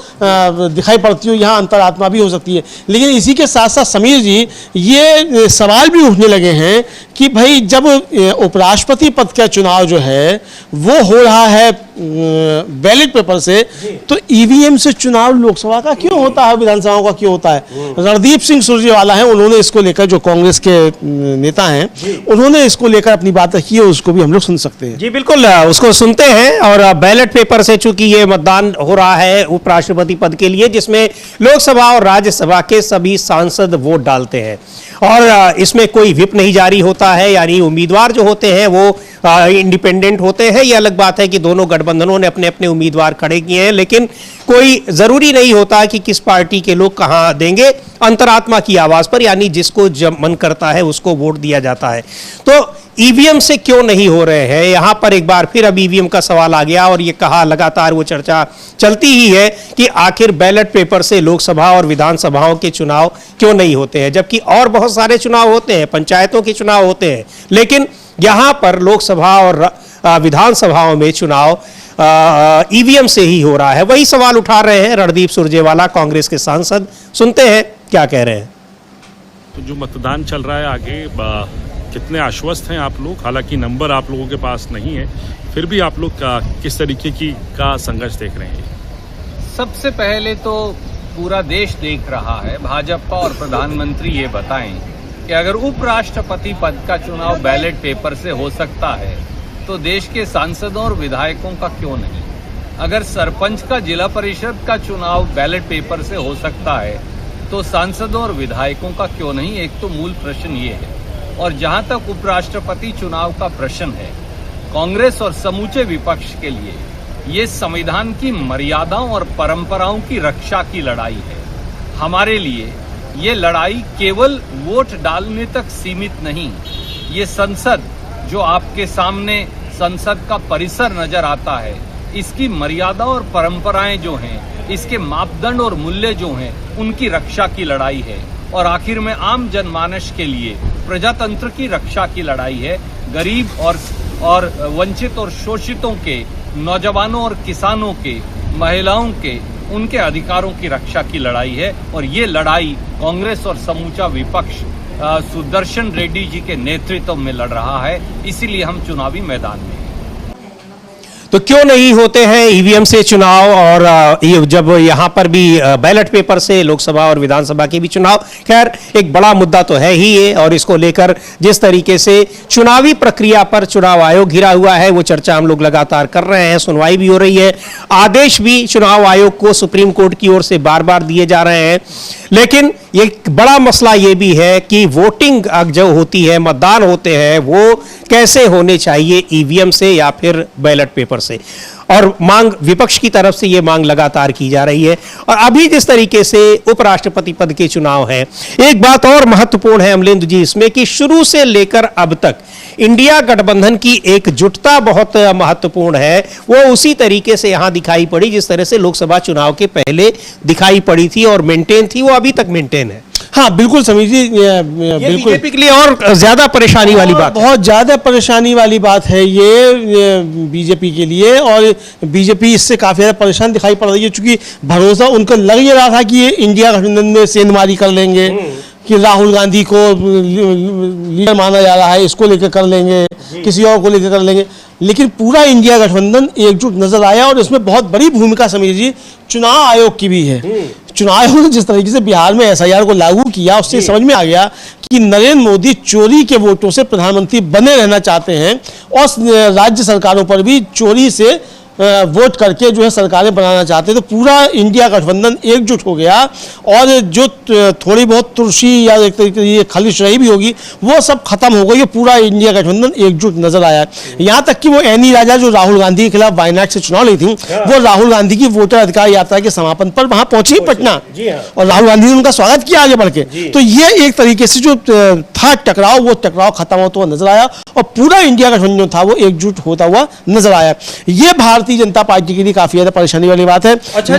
दिखाई पड़ती है, यहाँ अंतरात्मा भी हो सकती है। लेकिन इसी के साथ साथ समीर जी, ये सवाल भी उठने लगे हैं कि भाई जब उपराष्ट्रपति पद का चुनाव जो है वो हो रहा है बैलेट पेपर से, तो ईवीएम से चुनाव लोकसभा का क्यों होता है, विधानसभा का क्यों होता है? रणदीप सिंह सुरजेवाला हैं, उन्होंने इसको लेकर, जो कांग्रेस के नेता हैं, उन्होंने इसको लेकर अपनी बात रखी है, उसको भी हम लोग सुन सकते हैं। जी बिल्कुल, उसको सुनते हैं। और बैलेट पेपर से चूंकि ये मतदान हो रहा है उपराष्ट्रपति पद के लिए, जिसमें लोकसभा और राज्यसभा के सभी सांसद वोट डालते हैं, और इसमें कोई व्हिप नहीं जारी होता है, यानी उम्मीदवार जो होते हैं वो इंडिपेंडेंट होते हैं। ये अलग बात है कि दोनों गठबंधनों ने अपने अपने उम्मीदवार खड़े किए हैं, लेकिन कोई जरूरी नहीं होता कि किस पार्टी के लोग कहां देंगे। अंतरात्मा की आवाज पर, यानी जिसको जब मन करता है उसको वोट दिया जाता है। तो ईवीएम से क्यों नहीं हो रहे हैं, यहां पर एक बार फिर अब ईवीएम का सवाल आ गया, और ये कहा लगातार वो चर्चा चलती ही है कि आखिर बैलेट पेपर से लोकसभा और विधानसभाओं के चुनाव क्यों नहीं होते हैं, जबकि और बहुत सारे चुनाव होते हैं, पंचायतों के चुनाव होते हैं, लेकिन यहां पर लोकसभा और विधानसभाओं में चुनाव ईवीएम से ही हो रहा है। वही सवाल उठा रहे हैं रणदीप सुरजेवाला, कांग्रेस के सांसद। सुनते हैं क्या कह रहे हैं। तो जो मतदान चल रहा है आगे, कितने आश्वस्त हैं आप लोग? हालांकि नंबर आप लोगों के पास नहीं है, फिर भी आप लोग किस तरीके का संघर्ष देख रहे हैं? सबसे पहले तो पूरा देश देख रहा है, भाजपा और प्रधानमंत्री ये बताएं कि अगर उपराष्ट्रपति पद का चुनाव बैलेट पेपर से हो सकता है तो देश के सांसदों और विधायकों का क्यों नहीं? अगर सरपंच का, जिला परिषद का चुनाव बैलेट पेपर से हो सकता है तो सांसदों और विधायकों का क्यों नहीं? एक तो मूल प्रश्न ये है। और जहां तक उपराष्ट्रपति चुनाव का प्रश्न है, कांग्रेस और समूचे विपक्ष के लिए ये संविधान की मर्यादाओं और परंपराओं की रक्षा की लड़ाई है। हमारे लिए ये लड़ाई केवल वोट डालने तक सीमित नहीं। ये संसद, जो आपके सामने संसद का परिसर नजर आता है, इसकी मर्यादा और परंपराएं जो हैं, इसके मापदंड और मूल्य जो हैं, उनकी रक्षा की लड़ाई है। और आखिर में आम जनमानस के लिए प्रजातंत्र की रक्षा की लड़ाई है। गरीब और वंचित और शोषितों के, नौजवानों और किसानों के, महिलाओं के, उनके अधिकारों की रक्षा की लड़ाई है। और ये लड़ाई कांग्रेस और समूचा विपक्ष सुदर्शन रेड्डी जी के नेतृत्व में लड़ रहा है। इसीलिए हम चुनावी मैदान में हैं। तो क्यों नहीं होते हैं ईवीएम से चुनाव, और जब यहां पर भी बैलेट पेपर से लोकसभा और विधानसभा के भी चुनाव? खैर, एक बड़ा मुद्दा तो है ही ये, और इसको लेकर जिस तरीके से चुनावी प्रक्रिया पर चुनाव आयोग घिरा हुआ है, वो चर्चा हम लोग लगातार कर रहे हैं। सुनवाई भी हो रही है, आदेश भी चुनाव आयोग को सुप्रीम कोर्ट की ओर से बार बार दिए जा रहे हैं। लेकिन एक बड़ा मसला ये भी है कि वोटिंग जो होती है, मतदान होते हैं, वो कैसे होने चाहिए, ईवीएम से या फिर बैलेट पेपर से। और मांग विपक्ष की तरफ से ये मांग लगातार की जा रही है। और अभी जिस तरीके से उपराष्ट्रपति पद के चुनाव है, एक बात और महत्वपूर्ण है अमलेंदु जी इसमें कि शुरू से लेकर अब तक इंडिया गठबंधन की एकजुटता बहुत महत्वपूर्ण है। वो उसी तरीके से यहां दिखाई पड़ी जिस तरह से लोकसभा चुनाव के पहले दिखाई पड़ी थी और मेंटेन थी, वो अभी तक मेंटेन है। हाँ बिल्कुल समीर जी, बिल्कुल बीजेपी के लिए और ज्यादा परेशानी वाली बात, बहुत ज्यादा परेशानी वाली बात है ये बीजेपी के लिए। और बीजेपी इससे काफी ज्यादा परेशान दिखाई पड़ रही है, क्योंकि भरोसा उनको लग ये रहा था कि ये इंडिया गठबंधन में सेंधमारी कर लेंगे, कि राहुल गांधी को लीडर माना जा रहा है, इसको लेकर कर लेंगे, किसी और को लेकर कर लेंगे। लेकिन पूरा इंडिया गठबंधन एकजुट नजर आया और इसमें बहुत बड़ी भूमिका समीर जी चुनाव आयोग की भी है। चुनाव आयोग ने जिस तरीके से बिहार में एसआईआर को लागू किया, उससे समझ में आ गया कि नरेंद्र मोदी चोरी के वोटों से प्रधानमंत्री बने रहना चाहते हैं और राज्य सरकारों पर भी चोरी से वोट करके जो है सरकारें बनाना चाहते हैं। तो पूरा इंडिया गठबंधन एकजुट हो गया और जो थोड़ी बहुत तुलसी या एक तरीके से खलिश रही भी होगी वो सब खत्म हो गई। पूरा इंडिया गठबंधन एकजुट नजर आया। यहाँ तक कि वो एनी राजा जो राहुल गांधी के खिलाफ वायनाड से चुनाव लड़ी थी, वो राहुल गांधी की वोटर अधिकार यात्रा के समापन पर वहां पहुंची पटना, और राहुल गांधी ने उनका स्वागत किया आगे बढ़ के। तो ये एक तरीके से जो था टकराव, वो टकराव खत्म होता हुआ नजर आया और पूरा इंडिया गठबंधन था वो एकजुट होता हुआ नजर आया। ये भारतीय जनता पार्टी के लिए काफी ज्यादा परेशानी वाली बात है। अच्छा,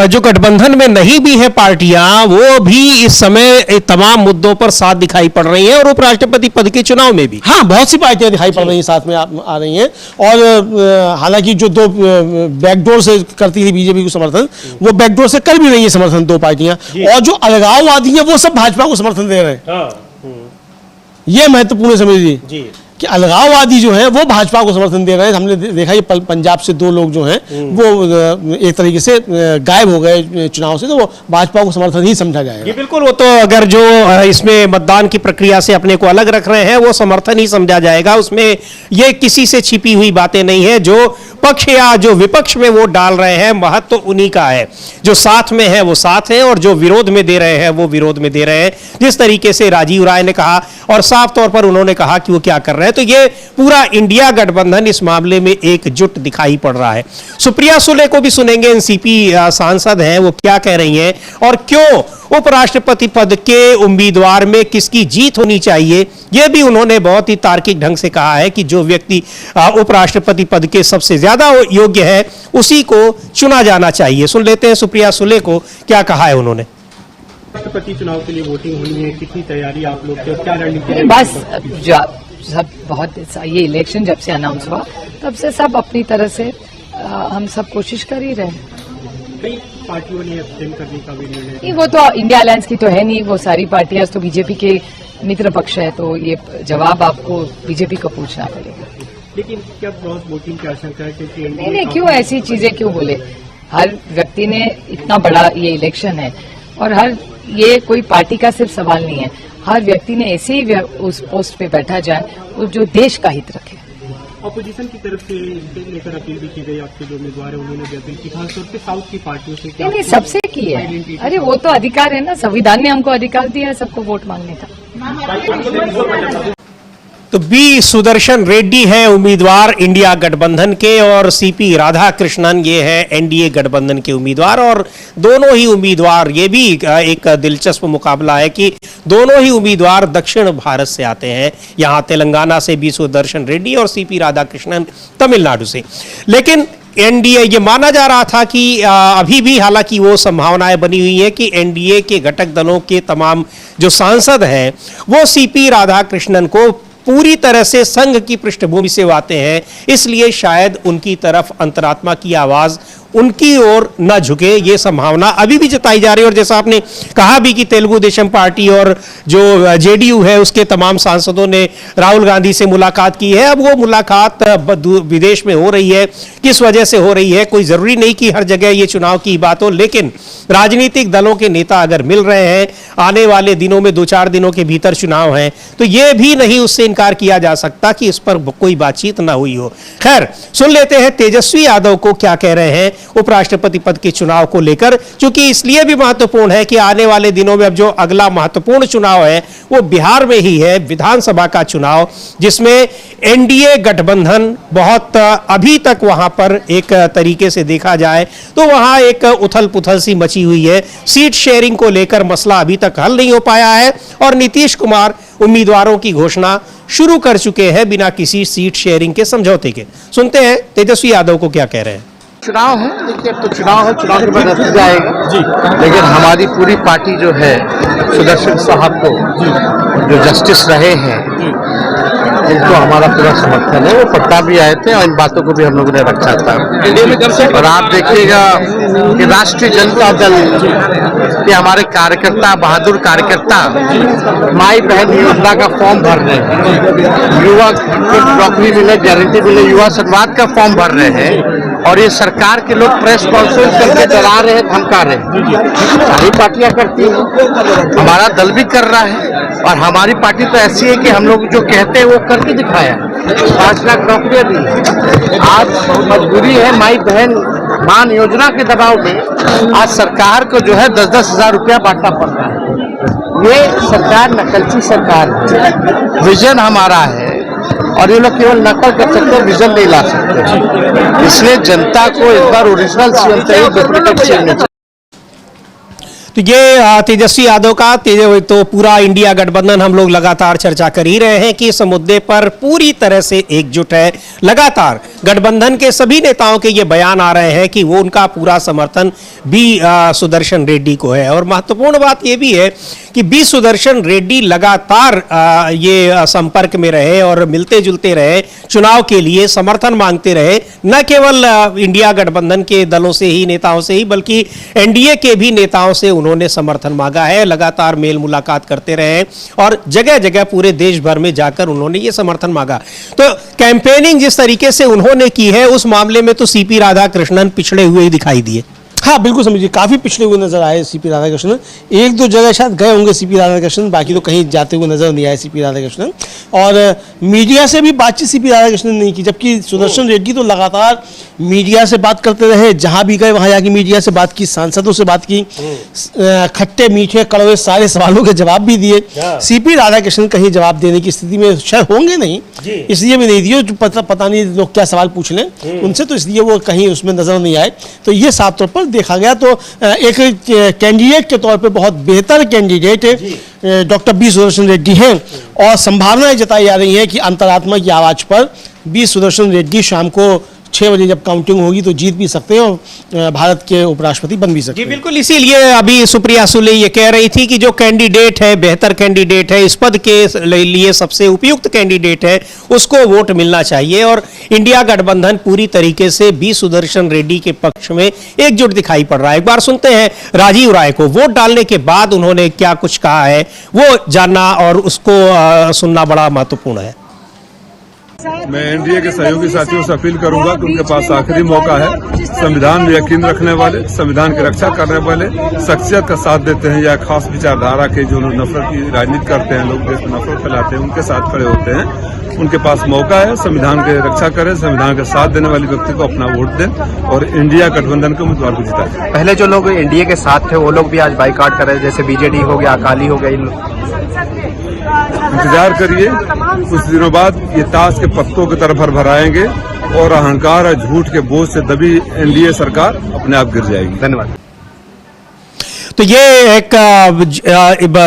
जो गठबंधन में नहीं भी है पार्टियां, वो भी इस समय तमाम मुद्दों पर साथ दिखाई पड़ रही हैं और उपराष्ट्रपति पद के चुनाव में भी हाँ बहुत सी पार्टियां दिखाई पड़ रही हैं, साथ में आ रही हैं। और हालांकि जो दो बैकडोर से करती थी बीजेपी को समर्थन, वो बैकडोर से कर भी रही है समर्थन दो पार्टियां, और जो अलगाववादी है वो सब भाजपा को समर्थन दे रहे हैं। ये महत्वपूर्ण समझ लीजिए कि अलगाववादी जो है वो भाजपा को समर्थन दे रहे हैं। हमने देखा ये पंजाब से दो लोग जो हैं वो एक तरीके से गायब हो गए चुनाव से, तो वो भाजपा को समर्थन ही समझा जाएगा। ये बिल्कुल, वो तो अगर जो इसमें मतदान की प्रक्रिया से अपने को अलग रख रहे हैं वो समर्थन ही समझा जाएगा। उसमें ये किसी से छिपी हुई बातें नहीं है। जो पक्ष या जो विपक्ष में वोट डाल रहे हैं महत्व तो उन्हीं का है। जो साथ में है वो साथ है और जो विरोध में दे रहे हैं वो विरोध में दे रहे हैं। जिस तरीके से राजीव राय ने कहा और साफ तौर पर उन्होंने कहा कि वो क्या कर रहे हैं, तो ये पूरा इंडिया गठबंधन इस मामले में एकजुट दिखाई पड़ रहा है। सुप्रिया सुले को भी सुनेंगे, एनसीपी सांसद हैं, वो क्या कह रही हैं और क्यों उपराष्ट्रपति पद के उम्मीदवार में किसकी जीत होनी चाहिए। यह भी उन्होंने बहुत ही तार्किक ढंग से कहा है कि जो व्यक्ति उपराष्ट्रपति पद के सबसे ज्यादा योग्य है उसी को चुना जाना चाहिए। सुन लेते हैं सुप्रिया सुले को, क्या कहा है उन्होंने। राष्ट्रपति चुनाव के लिए वोटिंग होनी है, कितनी तैयारी आप लोग की, क्या रणनीति? बस सब बहुत, ये इलेक्शन जब से अनाउंस हुआ तब से सब अपनी तरह से हम सब कोशिश कर ही रहे हैं। कई पार्टियों ने अब्सटेन करने का भी निर्णय नहीं, वो तो इंडिया अलायंस की तो है नहीं, वो सारी पार्टियां तो बीजेपी के मित्र पक्ष है, तो ये जवाब आपको बीजेपी को पूछना पड़ेगा। लेकिन क्या क्रॉस वोटिंग की आशंका है? क्योंकि नहीं, क्यों ऐसी चीजें क्यों बोले। हर व्यक्ति ने इतना बड़ा ये इलेक्शन है और ये कोई पार्टी का सिर्फ सवाल नहीं है, हर व्यक्ति ने ऐसे ही उस पोस्ट पे बैठा जाए और जो देश का हित रखे। ऑपोजिशन की तरफ से लेकर अपील भी की गई, आपके जो उम्मीदवार है उन्होंने भी अपील की, खासतौर पे साउथ की पार्टियों से। नहीं, सबसे की है। अरे वो तो अधिकार है ना, संविधान ने हमको अधिकार दिया है सबको वोट मांगने का। तो बी सुदर्शन रेड्डी है उम्मीदवार इंडिया गठबंधन के और सीपी राधाकृष्णन ये है एनडीए गठबंधन के उम्मीदवार। और दोनों ही उम्मीदवार, ये भी एक दिलचस्प मुकाबला है कि दोनों ही उम्मीदवार दक्षिण भारत से आते हैं। यहां तेलंगाना से बी सुदर्शन रेड्डी और सीपी राधाकृष्णन तमिलनाडु से। लेकिन एनडीए, ये माना जा रहा था कि अभी भी हालांकि वो संभावनाएं बनी हुई है कि एनडीए के घटक दलों के तमाम जो सांसद हैं वो सीपी राधाकृष्णन को पूरी तरह से संघ की पृष्ठभूमि से आते हैं, इसलिए शायद उनकी तरफ अंतरात्मा की आवाज उनकी ओर न झुके, ये संभावना अभी भी जताई जा रही है। और जैसा आपने कहा भी कि तेलुगु देशम पार्टी और जो जेडीयू है उसके तमाम सांसदों ने राहुल गांधी से मुलाकात की है। अब वो मुलाकात विदेश में हो रही है, किस वजह से हो रही है, कोई जरूरी नहीं कि हर जगह ये चुनाव की बात हो, लेकिन राजनीतिक दलों के नेता अगर मिल रहे हैं, आने वाले दिनों में 2-4 दिनों के भीतर चुनाव है, तो ये भी नहीं उससे इनकार किया जा सकता कि इस पर कोई बातचीत ना हुई हो। खैर, सुन लेते हैं तेजस्वी यादव को क्या कह रहे हैं उपराष्ट्रपति पद के चुनाव को लेकर, क्योंकि इसलिए भी महत्वपूर्ण है कि आने वाले दिनों में अब जो अगला महत्वपूर्ण चुनाव है वो बिहार में ही है, विधानसभा का चुनाव, जिसमें एनडीए गठबंधन बहुत अभी तक वहां पर एक तरीके से देखा जाए तो वहां एक उथल पुथल सी मची हुई है। सीट शेयरिंग को लेकर मसला अभी तक हल नहीं हो पाया है और नीतीश कुमार उम्मीदवारों की घोषणा शुरू कर चुके हैं बिना किसी सीट शेयरिंग के समझौते के। सुनते हैं तेजस्वी यादव को क्या कह रहे हैं। चुनाव है, देखिए अब तो चुनाव है, चुनाव के बाद नतीजा आएगा जी। लेकिन हमारी पूरी पार्टी जो है सुदर्शन साहब को जो जस्टिस रहे हैं उनको हमारा पूरा समर्थन है। वो पटना भी आए थे और इन बातों को भी हम लोगों ने रखा था। और आप देखिएगा कि राष्ट्रीय जनता दल के हमारे कार्यकर्ता, बहादुर कार्यकर्ता माई बहन योजना का फॉर्म भर रहे हैं, युवा को नौकरी मिले, गारंटी मिले, युवा संवाद का फॉर्म भर रहे हैं। और ये सरकार के लोग प्रेस कॉन्फ्रेंस करके डरा रहे हैं, धमका रहे हैं। सारी पार्टियां करती हैं, हमारा दल भी कर रहा है। और हमारी पार्टी तो ऐसी है कि हम लोग जो कहते हैं वो करके दिखाया। 5 लाख नौकरियां दी। आज मजबूरी है, माई बहन मान योजना के दबाव में आज सरकार को जो है 10-10 हजार रुपया बांटना पड़ता है। ये सरकार नकलची सरकार है। विजन हमारा है और ये लोग केवल नकल कर सकते हैं, विजन नहीं ला सकते। इसलिए जनता को इस बार ओरिजिनल सीएम चाहिए, डुप्लीकेट सीएम नहीं चाहिए। तो ये तेजस्वी यादव का तो पूरा इंडिया गठबंधन हम लोग लगातार चर्चा कर ही रहे हैं कि इस मुद्दे पर पूरी तरह से एकजुट है। लगातार गठबंधन के सभी नेताओं के ये बयान आ रहे हैं कि वो उनका पूरा समर्थन बी सुदर्शन रेड्डी को है। और महत्वपूर्ण बात ये भी है कि बी सुदर्शन रेड्डी लगातार ये संपर्क में रहे और मिलते जुलते रहे, चुनाव के लिए समर्थन मांगते रहे, न केवल इंडिया गठबंधन के दलों से ही, नेताओं से ही, बल्कि एनडीए के भी नेताओं से उन्होंने समर्थन मांगा है। लगातार मेल मुलाकात करते रहे और जगह जगह पूरे देश भर में जाकर उन्होंने ये समर्थन मांगा। तो कैंपेनिंग जिस तरीके से उन्होंने की है उस मामले में तो सीपी राधाकृष्णन पिछड़े हुए ही दिखाई दिए। हाँ बिल्कुल समझिए, काफ़ी पिछड़े हुए नजर आए सीपी राधाकृष्णन। 1-2 जगह शायद गए होंगे सीपी राधाकृष्णन, बाकी तो कहीं जाते हुए नजर नहीं आए सीपी राधाकृष्णन। और मीडिया से भी बातचीत सीपी राधाकृष्णन नहीं की, जबकि सुदर्शन रेड्डी तो लगातार मीडिया से बात करते रहे। जहां भी गए वहां जाके मीडिया से बात की, सांसदों से बात की, खट्टे मीठे कड़वे सारे सवालों के जवाब भी दिए। सीपी राधाकृष्णन कहीं जवाब देने की स्थिति में शायद होंगे नहीं, इसलिए भी नहीं दिए। पता नहीं लोग क्या सवाल पूछ लें उनसे, तो इसलिए वो कहीं उसमें नजर नहीं आए। तो ये साफ तौर पर देखा गया। तो एक कैंडिडेट के तौर पे बहुत बेहतर candidate doctor B Sudershan Reddy हैं और संभावनाएं जताई जा रही हैं कि अंतरात्मा की आवाज पर बी सुदर्शन रेड्डी शाम को 6 बजे जब काउंटिंग होगी तो जीत भी सकते हैं और भारत के उपराष्ट्रपति बन भी सकते हैं। जी बिल्कुल, इसीलिए अभी सुप्रिया सुले ये कह रही थी कि जो कैंडिडेट है, बेहतर कैंडिडेट है, इस पद के लिए सबसे उपयुक्त कैंडिडेट है, उसको वोट मिलना चाहिए। और इंडिया गठबंधन पूरी तरीके से बी सुदर्शन रेड्डी के पक्ष में एकजुट दिखाई पड़ रहा है। एक बार सुनते हैं राजीव राय को, वोट डालने के बाद उन्होंने क्या कुछ कहा है वो जानना और उसको सुनना बड़ा महत्वपूर्ण है। मैं एनडीए के सहयोगी साथियों से अपील करूंगा कि उनके पास आखिरी मौका है। संविधान में यकीन रखने वाले, संविधान की रक्षा करने वाले, शख्सियत का साथ देते हैं या खास विचारधारा के जो नफरत की राजनीति करते हैं, लोग देश में नफरत फैलाते हैं, उनके साथ खड़े होते हैं। उनके पास मौका है, संविधान की रक्षा करें, संविधान के साथ देने वाले व्यक्ति को अपना वोट दें और इंडिया गठबंधन के उम्मीदवार को जिताएं। पहले जो लोग एनडीए के साथ थे वो लोग भी आज बाइकआउट कर रहे हैं, जैसे बीजेडी हो गया, अकाली हो गई। इंतजार करिए, कुछ दिनों बाद ये ताश के पत्तों की तरफ भरभराएंगे और अहंकार और झूठ के बोझ से दबी एनडीए सरकार अपने आप गिर जाएगी। धन्यवाद। तो ये एक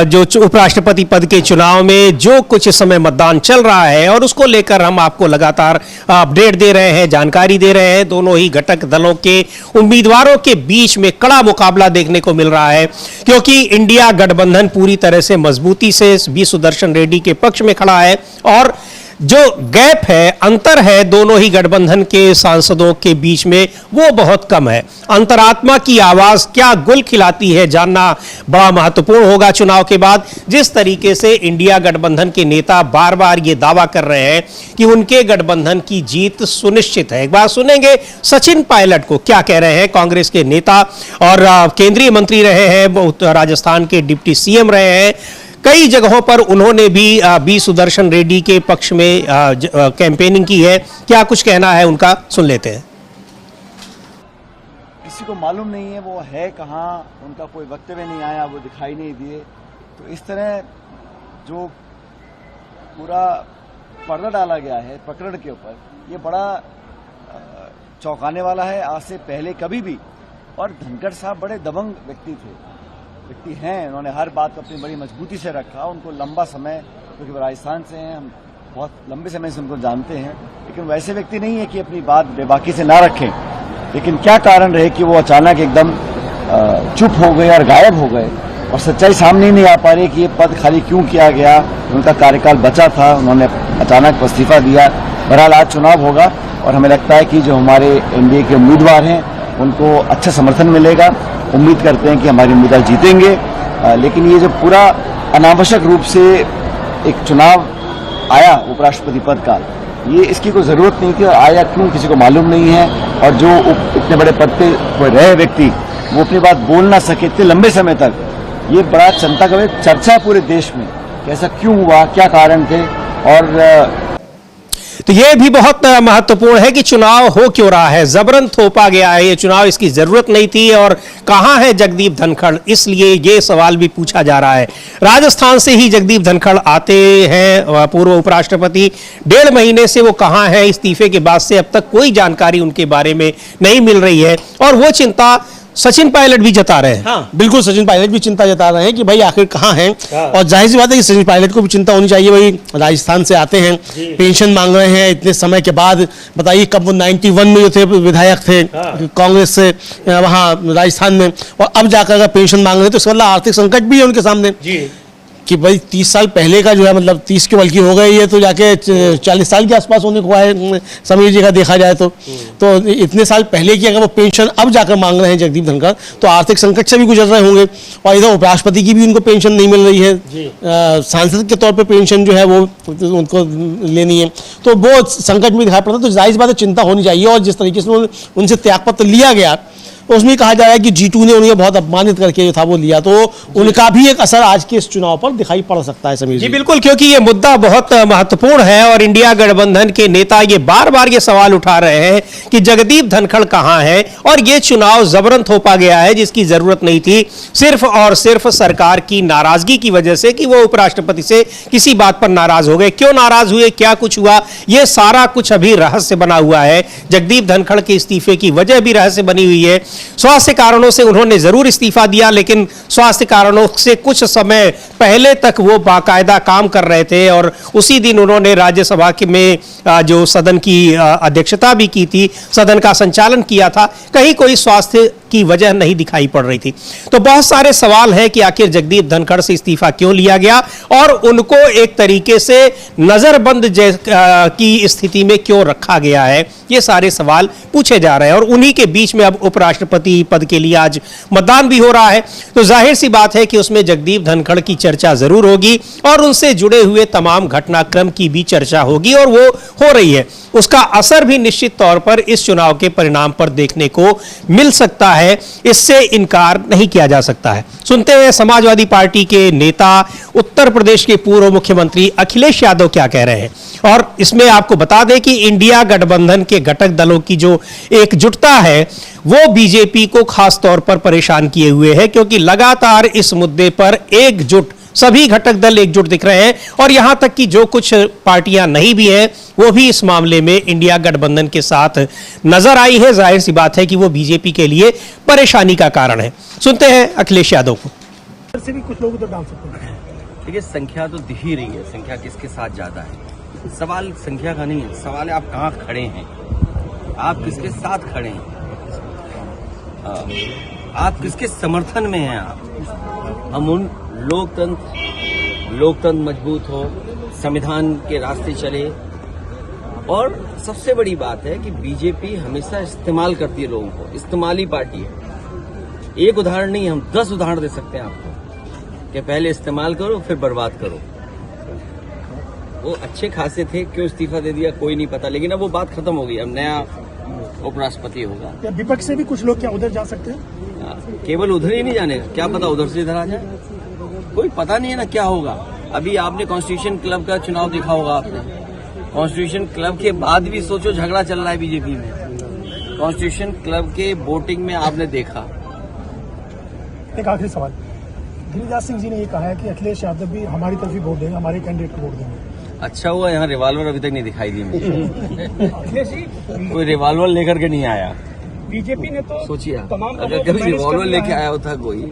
जो उपराष्ट्रपति पद के चुनाव में जो कुछ इस समय मतदान चल रहा है और उसको लेकर हम आपको लगातार अपडेट दे रहे हैं, जानकारी दे रहे हैं। दोनों ही घटक दलों के उम्मीदवारों के बीच में कड़ा मुकाबला देखने को मिल रहा है, क्योंकि इंडिया गठबंधन पूरी तरह से मजबूती से बी सुदर्शन रेड्डी के पक्ष में खड़ा है और जो गैप है, अंतर है दोनों ही गठबंधन के सांसदों के बीच में, वो बहुत कम है। अंतरात्मा की आवाज क्या गुल खिलाती है जानना बड़ा महत्वपूर्ण होगा चुनाव के बाद। जिस तरीके से इंडिया गठबंधन के नेता बार बार ये दावा कर रहे हैं कि उनके गठबंधन की जीत सुनिश्चित है। एक बार सुनेंगे सचिन पायलट को क्या कह रहे हैं, कांग्रेस के नेता और केंद्रीय मंत्री रहे हैं, राजस्थान के डिप्टी सीएम रहे हैं। कई जगहों पर उन्होंने भी बी सुदर्शन रेड्डी के पक्ष में कैंपेनिंग की है। क्या कुछ कहना है उनका, सुन लेते हैं। किसी को मालूम नहीं है वो है कहाँ, उनका कोई वक्तव्य नहीं आया, वो दिखाई नहीं दिए। तो इस तरह जो पूरा पर्दा डाला गया है प्रकरण के ऊपर, ये बड़ा चौंकाने वाला है। आज से पहले कभी भी, और धनखड़ साहब बड़े दबंग व्यक्ति हैं, उन्होंने हर बात को अपनी बड़ी मजबूती से रखा। उनको लंबा समय, क्योंकि वो राजस्थान से हैं, हम बहुत लंबे समय से उनको जानते हैं, लेकिन वैसे व्यक्ति नहीं है कि अपनी बात बेबाकी से ना रखें। लेकिन क्या कारण रहे कि वो अचानक एकदम चुप हो गए और गायब हो गए, और सच्चाई सामने नहीं आ पा रही कि ये पद खाली क्यों किया गया। उनका कार्यकाल बचा था, उन्होंने अचानक इस्तीफा दिया। बहरहाल आज चुनाव होगा और हमें लगता है कि जो हमारे एनडीए के उम्मीदवार हैं उनको अच्छा समर्थन मिलेगा। उम्मीद करते हैं कि हमारे उम्मीदवार जीतेंगे। लेकिन ये जो पूरा अनावश्यक रूप से एक चुनाव आया उपराष्ट्रपति पद का, ये इसकी कोई जरूरत नहीं थी, और आया क्यों किसी को मालूम नहीं है। और जो इतने बड़े पद पे रहे व्यक्ति, वो अपनी बात बोल ना सके इतने लंबे समय तक, ये बड़ा चिंता का चर्चा है पूरे देश में कि ऐसा क्यों हुआ, क्या कारण थे। और तो ये भी बहुत महत्वपूर्ण है कि चुनाव हो क्यों रहा है, जबरन थोपा गया है ये चुनाव, इसकी जरूरत नहीं थी, और कहां है जगदीप धनखड़, इसलिए ये सवाल भी पूछा जा रहा है। राजस्थान से ही जगदीप धनखड़ आते हैं, पूर्व उपराष्ट्रपति। 1.5 महीने से वो कहां हैं, इस्तीफे के बाद से अब तक कोई जानकारी उनके बारे में नहीं मिल रही है, और वो चिंता सचिन पायलट भी जता रहे हैं। हाँ, बिल्कुल सचिन पायलट भी चिंता जता रहे हैं कि भाई आखिर कहाँ हैं। और जाहिर सी बात है कि सचिन पायलट को भी चिंता होनी चाहिए। भाई राजस्थान से आते हैं, पेंशन मांग रहे हैं इतने समय के बाद। बताइए कब वो 91 में जो थे विधायक थे कांग्रेस से वहाँ राजस्थान में, और अब जाकर अगर पेंशन मांग रहे हैं तो इसका मतलब आर्थिक संकट भी है उनके सामने कि भाई 30 साल पहले का जो है, मतलब 30 के बल्कि हो गए, ये तो जाके 40 साल के आसपास होने को है समीर जी का देखा जाए तो इतने साल पहले की अगर वो पेंशन अब जाकर मांग रहे हैं जगदीप धनखड़, तो आर्थिक संकट से भी गुजर रहे होंगे। और इधर उपराष्ट्रपति की भी उनको पेंशन नहीं मिल रही है, सांसद के तौर पर पेंशन जो है वो उनको लेनी है, तो वो संकट में दिखाई पड़ता है। तो जाहिर बात है चिंता होनी चाहिए। और जिस तरीके से उनसे त्यागपत्र लिया गया, तो उसमें कहा जा रहा है कि G2 ने उन्हें बहुत अपमानित करके जो था वो लिया, तो उनका भी एक असर आज के इस चुनाव पर दिखाई पड़ सकता है। समीर जी बिल्कुल, क्योंकि ये मुद्दा बहुत महत्वपूर्ण है, और इंडिया गठबंधन के नेता ये बार बार ये सवाल उठा रहे हैं कि जगदीप धनखड़ कहां है, और ये चुनाव जबरन थोपा गया है जिसकी जरूरत नहीं थी, सिर्फ और सिर्फ सरकार की नाराजगी की वजह से कि वो उपराष्ट्रपति से किसी बात पर नाराज हो गए। क्यों नाराज हुए, क्या कुछ हुआ, ये सारा कुछ अभी रहस्य बना हुआ है। जगदीप धनखड़ के इस्तीफे की वजह भी रहस्य बनी हुई है। स्वास्थ्य कारणों से उन्होंने जरूर इस्तीफा दिया, लेकिन स्वास्थ्य कारणों से कुछ समय पहले तक वो बाकायदा काम कर रहे थे, और उसी दिन उन्होंने राज्यसभा में जो सदन की अध्यक्षता भी की थी, सदन का संचालन किया था, कहीं कोई स्वास्थ्य की वजह नहीं दिखाई पड़ रही थी। तो बहुत सारे सवाल हैं कि आखिर जगदीप धनखड़ से इस्तीफा क्यों लिया गया, और उनको एक तरीके से नजरबंद की स्थिति में क्यों रखा गया है, ये सारे सवाल पूछे जा रहे हैं। और उन्हीं के बीच में अब उपराष्ट्रपति पद के लिए आज मतदान भी हो रहा है, तो जाहिर सी बात है कि उसमें जगदीप धनखड़ की चर्चा जरूर होगी, और उनसे जुड़े हुए तमाम घटनाक्रम की भी चर्चा होगी, और वो हो रही है। उसका असर भी निश्चित तौर पर इस चुनाव के परिणाम पर देखने को मिल सकता है, इससे इनकार नहीं किया जा सकता है। सुनते हैं समाजवादी पार्टी के नेता, उत्तर प्रदेश के पूर्व मुख्यमंत्री अखिलेश यादव क्या कह रहे हैं। और इसमें आपको बता दें कि इंडिया गठबंधन के घटक दलों की जो एकजुटता है वो बीजेपी को खास तौर पर परेशान किए हुए है, क्योंकि लगातार इस मुद्दे पर एकजुट सभी घटक दल एकजुट दिख रहे हैं, और यहां तक कि जो कुछ पार्टियां नहीं भी हैं वो भी इस मामले में इंडिया गठबंधन के साथ नजर आई है। जाहिर सी बात है कि वो बीजेपी के लिए परेशानी का कारण है। सुनते हैं अखिलेश यादव को। से भी कुछ लोग उधर डाल सकते हैं। देखिए, संख्या तो दिख ही रही है, संख्या किसके साथ ज्यादा है। सवाल संख्या का नहीं है, सवाल है आप कहाँ खड़े हैं, आप किसके साथ खड़े हैं, आप किसके समर्थन में हैं। हम उन लोकतंत्र मजबूत हो, संविधान के रास्ते चले, और सबसे बड़ी बात है कि बीजेपी हमेशा इस्तेमाल करती है लोगों को, इस्तेमाली पार्टी है। एक उदाहरण नहीं, हम 10 उदाहरण दे सकते हैं आपको कि पहले इस्तेमाल करो फिर बर्बाद करो। वो अच्छे खासे थे, क्यों इस्तीफा दे दिया कोई नहीं पता, लेकिन अब वो बात खत्म हो गई, अब नया उपराष्ट्रपति होगा। विपक्ष से भी कुछ लोग क्या उधर जा सकते हैं? केवल उधर ही नहीं जाने, क्या पता उधर से इधर आ जाए, कोई पता नहीं है ना क्या होगा। अभी आपने कॉन्स्टिट्यूशन क्लब का चुनाव देखा होगा, आपने कॉन्स्टिट्यूशन क्लब के बाद भी सोचो झगड़ा चल रहा है बीजेपी में। कॉन्स्टिट्यूशन क्लब के वोटिंग में आपने देखा? एक आखिरी सवाल, गिरिराज सिंह जी ने ये कहा है कि अखिलेश यादव भी हमारी तरफ ही वोट देंगे, हमारे कैंडिडेट को वोट देंगे। अच्छा हुआ यहाँ रिवॉल्वर अभी तक नहीं दिखाई दी मुझे। कोई रिवॉल्वर लेकर के नहीं आया। बीजेपी ने तो सोचिए अगर कभी रिवॉल्वर लेके आया होता कोई।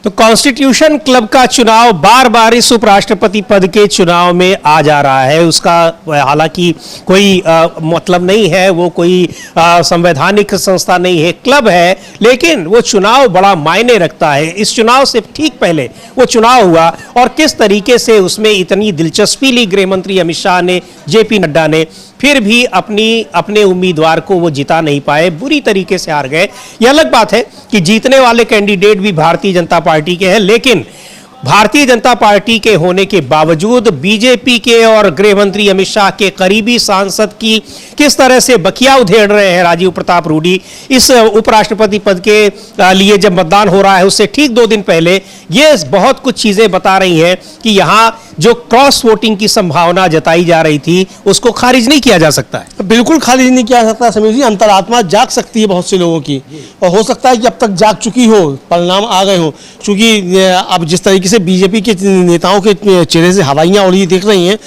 तो कॉन्स्टिट्यूशन क्लब का चुनाव बार बार इस उपराष्ट्रपति पद के चुनाव में आ जा रहा है। उसका हालांकि कोई मतलब नहीं है, वो कोई संवैधानिक संस्था नहीं है, क्लब है, लेकिन वो चुनाव बड़ा मायने रखता है। इस चुनाव से ठीक पहले वो चुनाव हुआ और किस तरीके से उसमें इतनी दिलचस्पी ली गृह मंत्री अमित शाह ने, जेपी नड्डा ने, फिर भी अपने उम्मीदवार को वो जिता नहीं पाए, बुरी तरीके से हार गए। यह अलग बात है कि जीतने वाले कैंडिडेट भी भारतीय जनता पार्टी के हैं, लेकिन भारतीय जनता पार्टी के होने के बावजूद बीजेपी के और गृह मंत्री अमित शाह के करीबी सांसद की किस तरह से बखिया उधेड़ रहे हैं राजीव प्रताप रूडी इस उपराष्ट्रपति पद के लिए जब मतदान हो रहा है उससे ठीक 2 दिन पहले, ये बहुत कुछ चीजें बता रही हैं कि यहां जो क्रॉस वोटिंग की संभावना जताई जा रही थी उसको खारिज नहीं किया जा सकता है। बिल्कुल खारिज नहीं किया जा सकता समीर जी। अंतरात्मा जाग सकती है बहुत से लोगों की, और हो सकता है कि अब तक जाग चुकी हो, परिणाम आ गए हो, क्योंकि अब जिस तरीके से बीजेपी के नेताओं के चेहरे से हवाइयां उड़ी दिख रही हैं